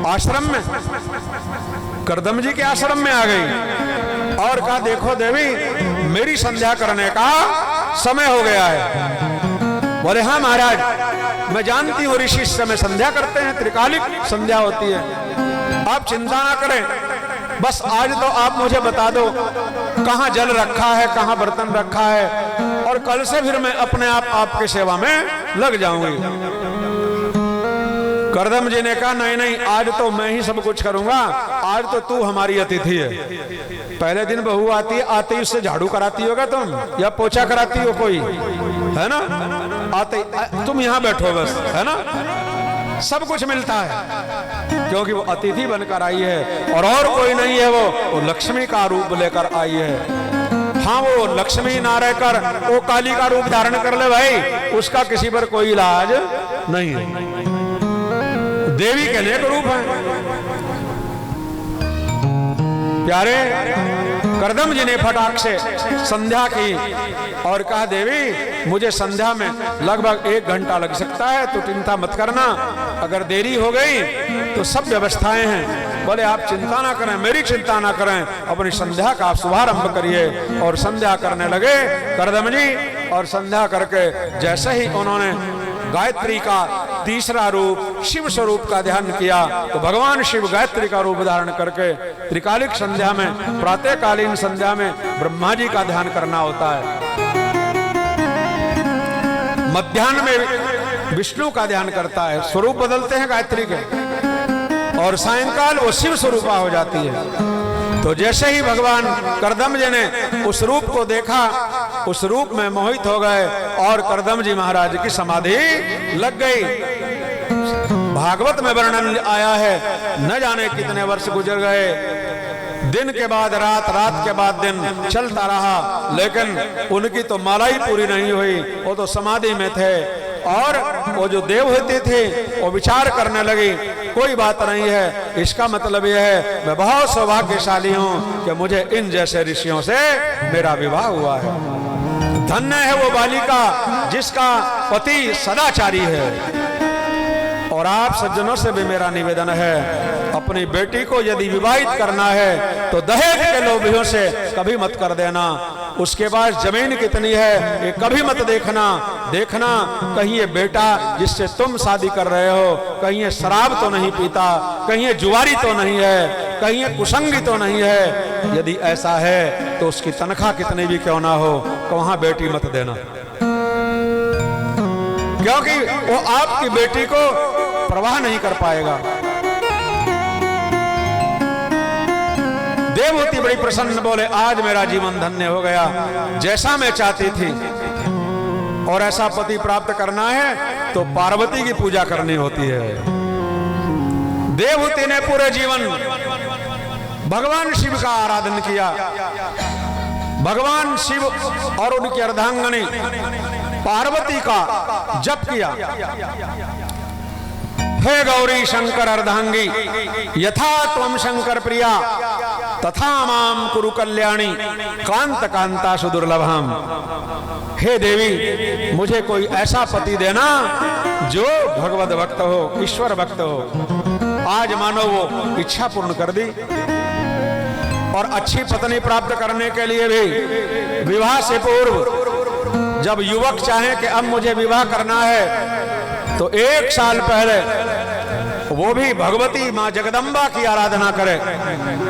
आश्रम में, करदम जी के आश्रम में आ गई, और कहा, देखो देवी, मेरी संध्या करने का समय हो गया है। बोले, हाँ महाराज, मैं जानती हूँ ऋषि इस समय संध्या करते हैं, त्रिकालिक संध्या होती है, आप चिंता ना करें। बस आज तो आप मुझे बता दो कहां जल रखा है, कहां बर्तन रखा है, और कल से फिर मैं अपने आप आपकी सेवा में लग जाऊंगी। करदम जी ने कहा, नहीं नहीं, आज तो मैं ही सब कुछ करूंगा, आज तो तू हमारी अतिथि है। पहले दिन बहू आती है, आते ही उससे झाड़ू कराती होगा तुम, या पोछा कराती हो कोई, है ना? आते तुम यहां बैठो बस, है ना? सब कुछ मिलता है, क्योंकि वो अतिथि बनकर आई है, और कोई नहीं है, वो लक्ष्मी का रूप लेकर आई है। हाँ, वो लक्ष्मी ना रहकर वो काली का रूप धारण कर ले भाई, उसका किसी पर कोई इलाज नहीं है। देवी के अनेक रूप हैं। प्यारे, करदम जी ने फटाक से संध्या की और कहा, देवी, मुझे संध्या में लगभग 1 घंटा लग सकता है, तो चिंता मत करना, अगर देरी हो गई तो सब व्यवस्थाएं हैं। बोले, आप चिंता ना करें, मेरी चिंता ना करें, अपनी संध्या का आप शुभारंभ करिए। और संध्या करने लगे करदम जी, और संध्या करके जैसे ही उन्होंने गायत्री का तीसरा रूप शिव स्वरूप का ध्यान किया तो भगवान शिव गायत्री का रूप धारण करके त्रिकालिक संध्या में, प्रातःकालीन संध्या में ब्रह्मा जी का ध्यान करना होता है। मध्याह्न में विष्णु का ध्यान करता है, स्वरूप बदलते हैं गायत्री के, और सायंकाल वो शिव स्वरूपा हो जाती है। तो जैसे ही भगवान करदम जी ने उस रूप को देखा, उस रूप में मोहित हो गए और करदम जी महाराज की समाधि लग गई। भागवत में वर्णन आया है, न जाने कितने वर्ष गुजर गए, दिन के बाद रात, रात के बाद दिन चलता रहा, लेकिन उनकी तो माला ही पूरी नहीं हुई। वो तो समाधि में थे और वो जो देवहूति थे वो विचार करने लगी, कोई बात नहीं है, इसका मतलब यह है मैं बहुत सौभाग्यशाली हूं कि मुझे इन जैसे ऋषियों से मेरा विवाह हुआ है। धन्य है वो बालिका जिसका पति सदाचारी है। और आप सज्जनों से भी मेरा निवेदन है, अपनी बेटी को यदि विवाहित करना है तो दहेज के लोभियों से कभी मत कर देना। उसके पास जमीन कितनी है ये कभी मत देखना कहीं ये बेटा जिससे तुम शादी कर रहे हो कहीं ये शराब तो नहीं पीता, कहीं ये जुआरी तो नहीं है, कहीं ये कुसंगी तो नहीं है। यदि ऐसा है तो उसकी तनख्वाह कितनी भी क्यों ना हो, वहां बेटी मत देना, क्योंकि वो आपकी बेटी को प्रवाह नहीं कर पाएगा। देवहूति बड़ी प्रसन्न बोले, आज मेरा जीवन धन्य हो गया, जैसा मैं चाहती थी। और ऐसा पति प्राप्त करना है तो पार्वती की पूजा करनी होती है। देवहूति ने पूरे जीवन भगवान शिव का आराधन किया। भगवान शिव और उनकी अर्धांगिनी पार्वती का जप किया। हे गौरी शंकर अर्धांगी, यथा त्वं शंकर प्रिया तथा माम कुरु कल्याणी कांत कांता सुदुर्लभम। हे देवी, मुझे कोई ऐसा पति देना जो भगवत भक्त हो, ईश्वर भक्त हो। आज मानो वो इच्छा पूर्ण कर दी। और अच्छी पत्नी प्राप्त करने के लिए भी विवाह से पूर्व जब युवक चाहे कि अब मुझे विवाह करना है तो 1 साल पहले वो भी भगवती मां जगदम्बा की आराधना करे।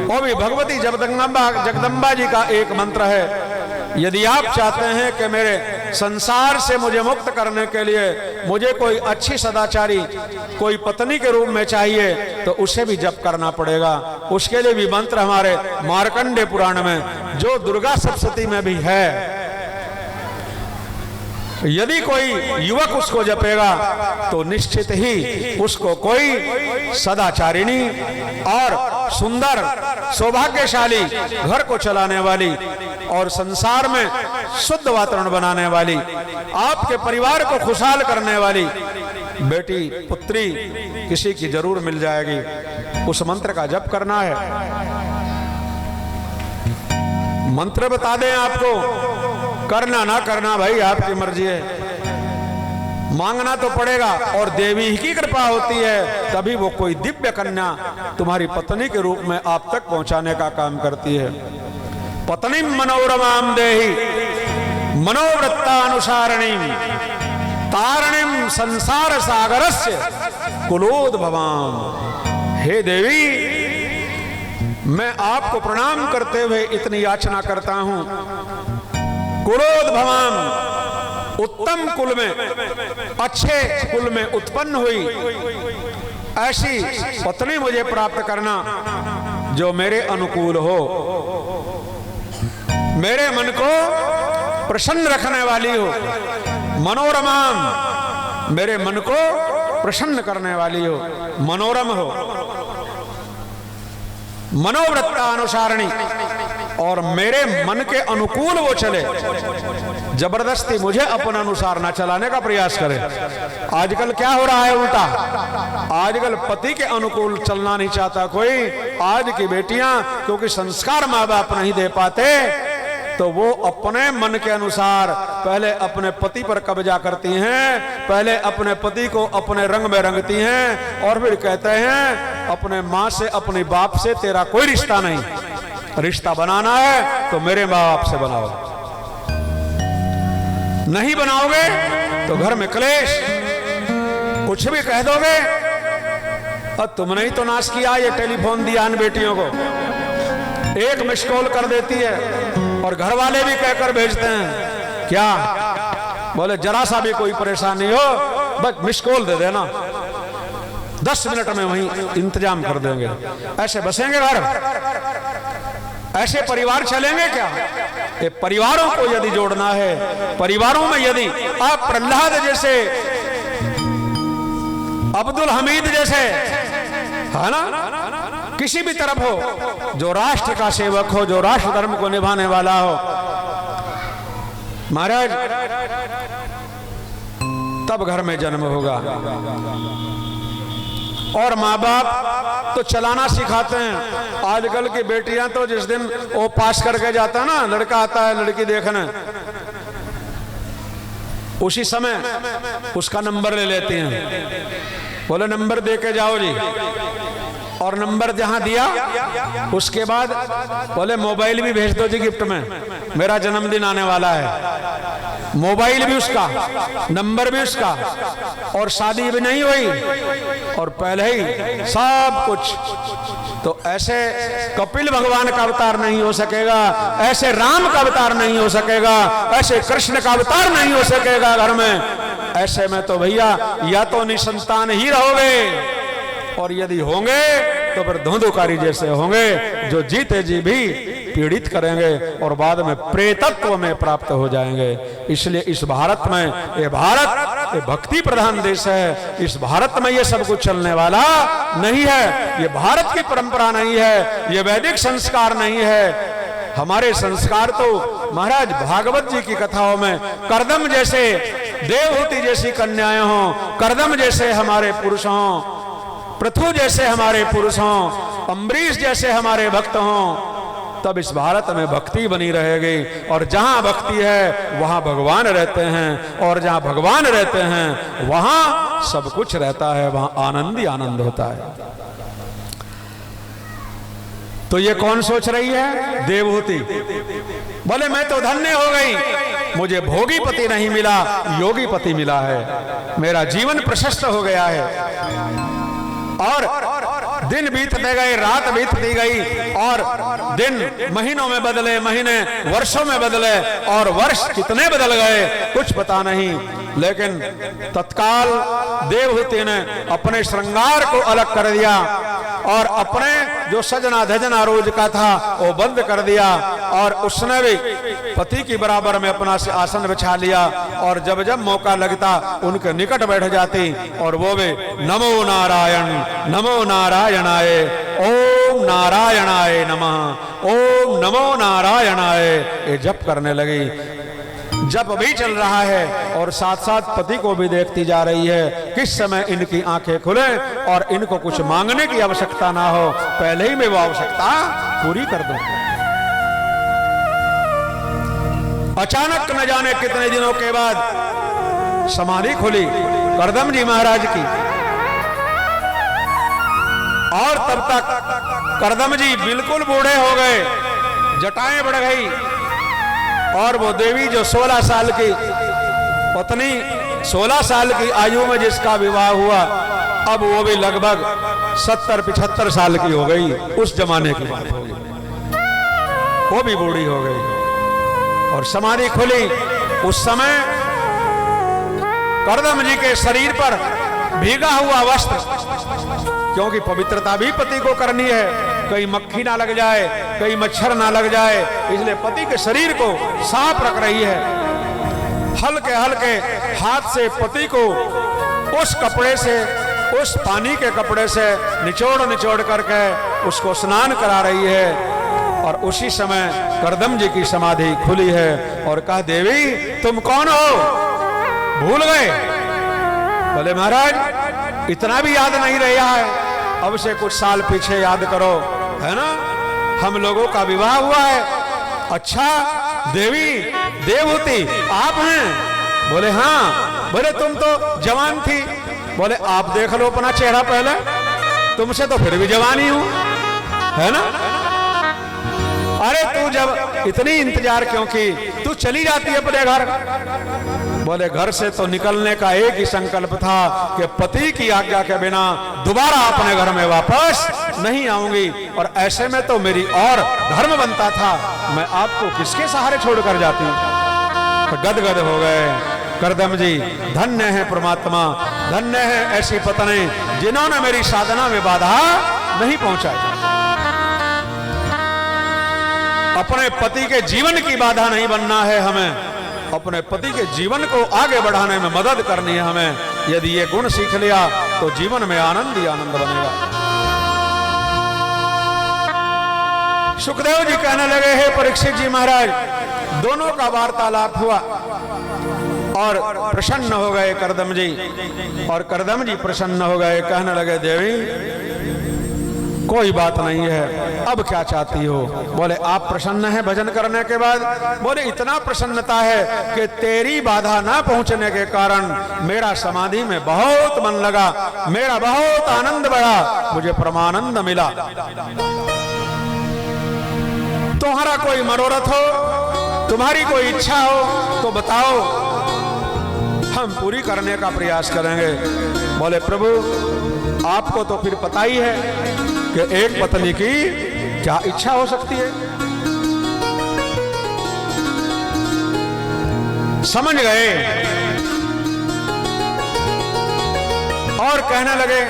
वो भी भगवती जगदम्बा जी का एक मंत्र है। यदि आप चाहते हैं कि मेरे संसार से मुझे मुक्त करने के लिए मुझे कोई अच्छी सदाचारी कोई पत्नी के रूप में चाहिए तो उसे भी जप करना पड़ेगा। उसके लिए भी मंत्र हमारे मार्कंडेय पुराण में, जो दुर्गा सप्तशती में भी है। यदि कोई युवक उसको जपेगा तो निश्चित ही उसको कोई सदाचारिणी और सुंदर सौभाग्यशाली घर को चलाने वाली और संसार में शुद्ध वातावरण बनाने वाली, आपके परिवार को खुशहाल करने वाली बेटी पुत्री किसी की जरूर मिल जाएगी। उस मंत्र का जप करना है। मंत्र बता दें आपको, करना ना करना भाई आपकी मर्जी है। मांगना तो पड़ेगा और देवी की कृपा होती है तभी वो कोई दिव्य कन्या तुम्हारी पत्नी के रूप में आप तक पहुंचाने का काम करती है। पत्नी मनोरमाम देहि मनोवृत्तानुसारिणीं तारिणीं संसार सागरस्य कुलोद्भवाम। हे देवी, मैं आपको प्रणाम करते हुए इतनी याचना करता हूं, कुलोद्भवाम, उत्तम कुल में, अच्छे कुल में उत्पन्न हुई ऐसी पत्नी मुझे प्राप्त करना जो मेरे अनुकूल हो, मेरे मन को प्रसन्न रखने वाली हो। मनोरमाम, मेरे मन को प्रसन्न करने वाली हो, मनोरम हो। मनोवृत्तानुसारिणी, और मेरे मन के अनुकूल वो चले, जबरदस्ती मुझे अपने अनुसार ना चलाने का प्रयास करे। आजकल क्या हो रहा है उल्टा, आजकल पति के अनुकूल चलना नहीं चाहता कोई। आज की बेटियां क्योंकि संस्कार माँ बाप नहीं दे पाते तो वो अपने मन के अनुसार पहले अपने पति पर कब्जा करती हैं, पहले अपने पति को अपने रंग में रंगती हैं और फिर कहते हैं अपने माँ से अपने बाप से तेरा कोई रिश्ता नहीं, रिश्ता बनाना है तो मेरे माँ बाप से बनाओ, नहीं बनाओगे तो घर में क्लेश, कुछ भी कह दोगे और तुमने ही तो नाश किया, ये टेलीफोन दिया इन बेटियों को, एक मिस कॉल कर देती है और घर वाले भी कहकर भेजते हैं क्या, बोले जरा सा भी कोई परेशानी हो बस मिस कॉल दे देना, 10 मिनट में वहीं इंतजाम कर देंगे। ऐसे बसेंगे घर, ऐसे परिवार चलेंगे क्या? ये परिवारों को यदि जोड़ना है, परिवारों में यदि आप प्रहलाद जैसे, अब्दुल हमीद जैसे, है ना, किसी भी तरफ हो, जो राष्ट्र का सेवक हो, जो राष्ट्र धर्म को निभाने वाला हो, महाराज तब घर में जन्म होगा। और माँ बाप तो चलाना सिखाते हैं। आजकल की बेटियां तो जिस दिन वो पास करके जाता है ना, लड़का आता है लड़की देखने, उसी समय उसका नंबर ले लेती हैं, बोले नंबर दे के जाओ जी, और नंबर जहां दिया उसके बाद बोले मोबाइल भी भेज दो जी गिफ्ट में, मेरा जन्मदिन आने वाला है। मोबाइल भी उसका, नंबर भी उसका, और शादी भी नहीं हुई और पहले ही सब कुछ। तो ऐसे कपिल भगवान का अवतार नहीं हो सकेगा, ऐसे राम का अवतार नहीं हो सकेगा, ऐसे कृष्ण का अवतार नहीं हो सकेगा घर में। ऐसे में तो भैया या तो निसंतान ही रहोगे, और यदि होंगे तो फिर धुंधुकारी जैसे होंगे, जो जीते जी भी पीड़ित करेंगे और बाद में प्रेतत्व में प्राप्त हो जाएंगे। इसलिए इस भारत में, ये भारत ये भक्ति प्रधान देश है, इस भारत में ये सब कुछ चलने वाला नहीं है, ये भारत की परंपरा नहीं है, ये वैदिक संस्कार नहीं है। हमारे संस्कार तो महाराज भागवत जी की कथाओं में करदम जैसे, देवहूति जैसी कन्याएं हों, करदम जैसे हमारे पुरुष हों, पृथु जैसे हमारे पुरुष हों, अम्बरीश जैसे हमारे भक्त हों, तब इस भारत में भक्ति बनी रहेगी। और जहां भक्ति है वहां भगवान रहते हैं, और जहां भगवान रहते हैं वहां सब कुछ रहता है, वहां आनंद ही आनंद होता है। तो ये कौन सोच रही है? देवहूति। बोले मैं तो धन्य हो गई, मुझे भोगी पति नहीं मिला, योगी पति मिला है, मेरा जीवन प्रशस्त हो गया है। और दिन बीतते गए, रात बीतती गई, और दिन महीनों में बदले, महीने वर्षों में बदले, और वर्ष कितने बदल गए कुछ पता नहीं। लेकिन तत्काल देवहूति ने अपने श्रृंगार को अलग कर दिया और अपने जो सजना धजना रोज का था वो बंद कर दिया, और उसने भी पति की बराबर में अपना आसन बिछा लिया, और जब जब मौका लगता उनके निकट बैठ जाती, और वो भी नमो नारायण नमो नारायणाय, ओम नारायणाय नमः, ओम नमो नारायणाय, ये जप करने लगी। जप भी चल रहा है और साथ साथ पति को भी देखती जा रही है, किस समय इनकी आंखें खुले और इनको कुछ मांगने की आवश्यकता ना हो, पहले ही मैं वो आवश्यकता पूरी कर दूं। अचानक न जाने कितने दिनों के बाद समाधि खुली करदम जी महाराज की, और तब तक करदम जी बिल्कुल बूढ़े हो गए, जटाएं बढ़ गई, और वो देवी जो 16 साल की पत्नी, 16 साल की आयु में जिसका विवाह हुआ, अब वो भी लगभग 70-75 साल की हो गई। उस जमाने की बात होगी, वो भी बूढ़ी हो गई और समाधि खुली। उस समय करदम जी के शरीर पर भीगा हुआ वस्त्र, क्योंकि पवित्रता भी पति को करनी है, कहीं मक्खी ना लग जाए, कहीं मच्छर ना लग जाए, इसलिए पति के शरीर को साफ रख रही है। हल्के हल्के हाथ से पति को उस कपड़े से, उस पानी के कपड़े से निचोड़ निचोड़ करके उसको स्नान करा रही है। और उसी समय करदम जी की समाधि खुली है और कहा, देवी तुम कौन हो, भूल गए? बोले महाराज इतना भी याद नहीं रहा है, अब से कुछ साल पीछे याद करो, है ना, हम लोगों का विवाह हुआ है। अच्छा देवी देवहूति आप हैं? बोले हाँ। बोले तुम तो जवान थी। बोले आप देख लो अपना चेहरा पहले, तुमसे तो फिर भी जवान ही हूं, है ना। अरे तू जब इतनी इंतजार क्यों की, तू चली जाती है अपने घर। बोले घर से तो निकलने का एक ही संकल्प था कि पति की आज्ञा के बिना दोबारा अपने घर में वापस नहीं आऊंगी, और ऐसे में तो मेरी और धर्म बनता था, मैं आपको किसके सहारे छोड़कर जाती हूं। तो गदगद हो गए करदम जी। धन्य है परमात्मा, धन्य है ऐसी पत्नी जिन्होंने मेरी साधना में बाधा नहीं पहुंचाई। अपने पति के जीवन की बाधा नहीं बनना है हमें, अपने पति के जीवन को आगे बढ़ाने में मदद करनी है हमें। यदि ये गुण सीख लिया तो जीवन में आनंद ही आनंद बनेगा। सुखदेव जी कहने लगे, हे परीक्षित जी महाराज, दोनों का वार्तालाप हुआ और प्रसन्न हो गए करदम जी। और करदम जी प्रसन्न हो गए, कहने लगे, देवी कोई बात नहीं है, अब क्या चाहती हो। बोले आप प्रसन्न हैं भजन करने के बाद। बोले इतना प्रसन्नता है कि तेरी बाधा ना पहुंचने के कारण मेरा समाधि में बहुत मन लगा, मेरा बहुत आनंद बढ़ा, मुझे परमानंद मिला। तुम्हारा कोई मनोरथ हो, तुम्हारी कोई इच्छा हो तो बताओ, हम पूरी करने का प्रयास करेंगे। बोले प्रभु आपको तो फिर पता ही है कि एक पत्नी की क्या इच्छा हो सकती है। समझ गए और कहने लगे,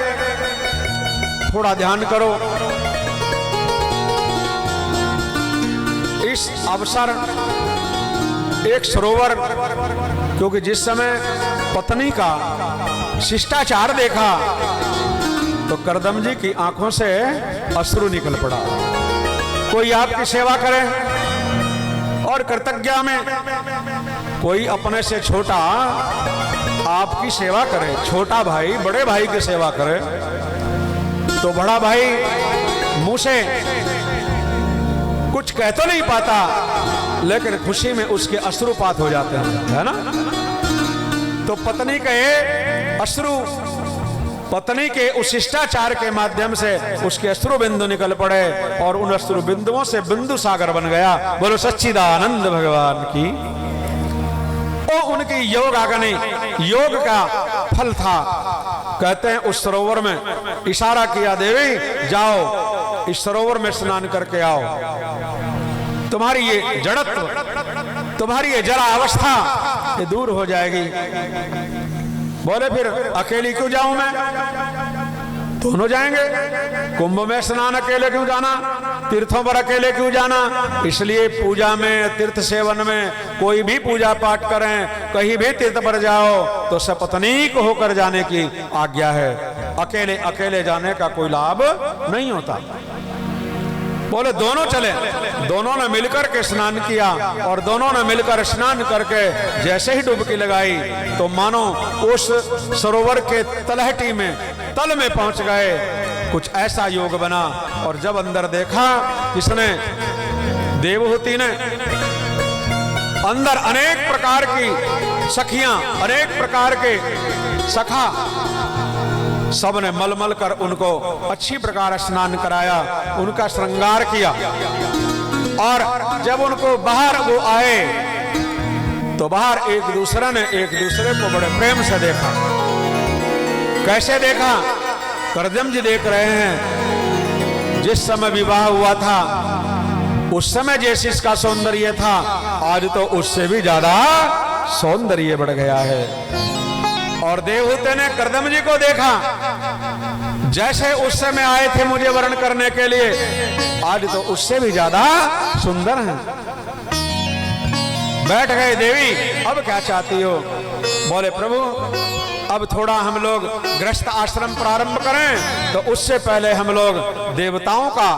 थोड़ा ध्यान करो, इस अवसर एक सरोवर, क्योंकि जिस समय पत्नी का शिष्टाचार देखा तो करदम जी की आंखों से अश्रु निकल पड़ा। कोई आपकी सेवा करे और कृतज्ञता में कोई अपने से छोटा आपकी सेवा करे, छोटा भाई बड़े भाई की सेवा करे, तो बड़ा भाई मुंह से कुछ कह तो नहीं पाता, लेकिन खुशी में उसके अश्रुपात हो जाते हैं, है ना। तो पत्नी के अश्रु, पत्नी के उस शिष्टाचार के माध्यम से उसके अश्रु बिंदु निकल पड़े और उन अश्रु बिंदुओं से बिंदु सागर बन गया। बोलो सच्चिदानंद भगवान की। वो उनकी योग आगनी, योग का फल था। कहते हैं उस सरोवर में इशारा किया, देवी जाओ इस सरोवर में स्नान करके आओ, तुम्हारी ये जड़त्व, तुम्हारी ये जरा अवस्था ये दूर हो जाएगी। बोले फिर अकेली क्यों जाऊं मैं, दोनों जाएंगे। कुंभ में स्नान अकेले क्यों जाना, तीर्थों पर अकेले क्यों जाना। इसलिए पूजा में, तीर्थ सेवन में, कोई भी पूजा पाठ करें, कहीं भी तीर्थ पर जाओ तो सपत्नी को होकर जाने की आज्ञा है। अकेले अकेले जाने का कोई लाभ नहीं होता। बोले दोनों चले, दोनों ने मिलकर के स्नान किया और दोनों ने मिलकर स्नान करके जैसे ही डुबकी लगाई तो मानो उस सरोवर के तलहटी में, तल में पहुंच गए। कुछ ऐसा योग बना और जब अंदर देखा किसने, देवहूति ने, अंदर अनेक प्रकार की सखियां, अनेक प्रकार के सखा, सबने मलमल कर उनको अच्छी प्रकार स्नान कराया, उनका श्रृंगार किया। और जब उनको बाहर वो आए तो बाहर एक दूसरे ने एक दूसरे को बड़े प्रेम से देखा। कैसे देखा, करदम जी देख रहे हैं, जिस समय विवाह हुआ था उस समय जैसे इसका सौंदर्य था, आज तो उससे भी ज्यादा सौंदर्य बढ़ गया है। और देवहूति ने करदम जी को देखा, जैसे उस समय आए थे मुझे वरण करने के लिए, आज तो उससे भी ज्यादा सुंदर हैं। बैठ गए, देवी अब क्या चाहती हो। बोले प्रभु अब थोड़ा हम लोग गृहस्थ आश्रम प्रारंभ करें तो उससे पहले हम लोग देवताओं का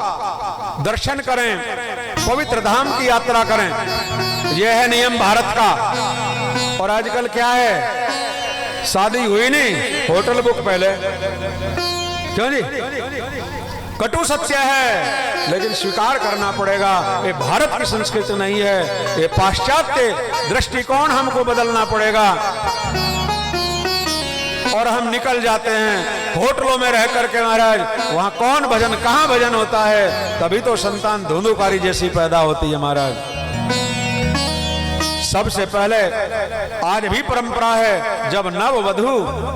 दर्शन करें, पवित्र धाम की यात्रा करें। यह है नियम भारत का। और आजकल क्या है, शादी हुई नहीं, होटल बुक पहले। क्यों जी, कटु सत्य है लेकिन स्वीकार करना पड़ेगा, ये भारत की संस्कृति नहीं है, ये पाश्चात्य दृष्टिकोण हमको बदलना पड़ेगा। और हम निकल जाते हैं होटलों में रह करके महाराज, वहां कौन भजन, कहां भजन होता है। तभी तो संतान धुंधुकारी जैसी पैदा होती है महाराज। सबसे पहले आज भी परंपरा है, जब नववधू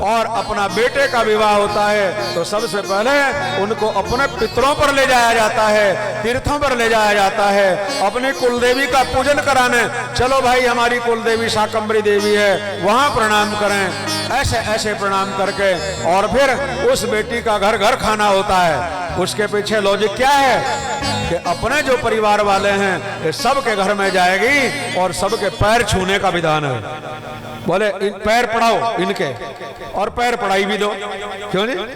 और अपना बेटे का विवाह होता है तो सबसे पहले उनको अपने पितरों पर ले जाया जाता है, तीर्थों पर ले जाया जाता है, अपनी कुलदेवी का पूजन कराने। चलो भाई, हमारी कुलदेवी शाकंभरी देवी है, वहां प्रणाम करें। ऐसे ऐसे प्रणाम करके और फिर उस बेटी का घर घर खाना होता है। उसके पीछे लॉजिक क्या है कि अपने जो परिवार वाले हैं ये सबके घर में जाएगी और सबके पैर छूने का विधान है। बोले पैर पड़ाओ इनके, और पैर पड़ाई भी दो, क्यों नहीं।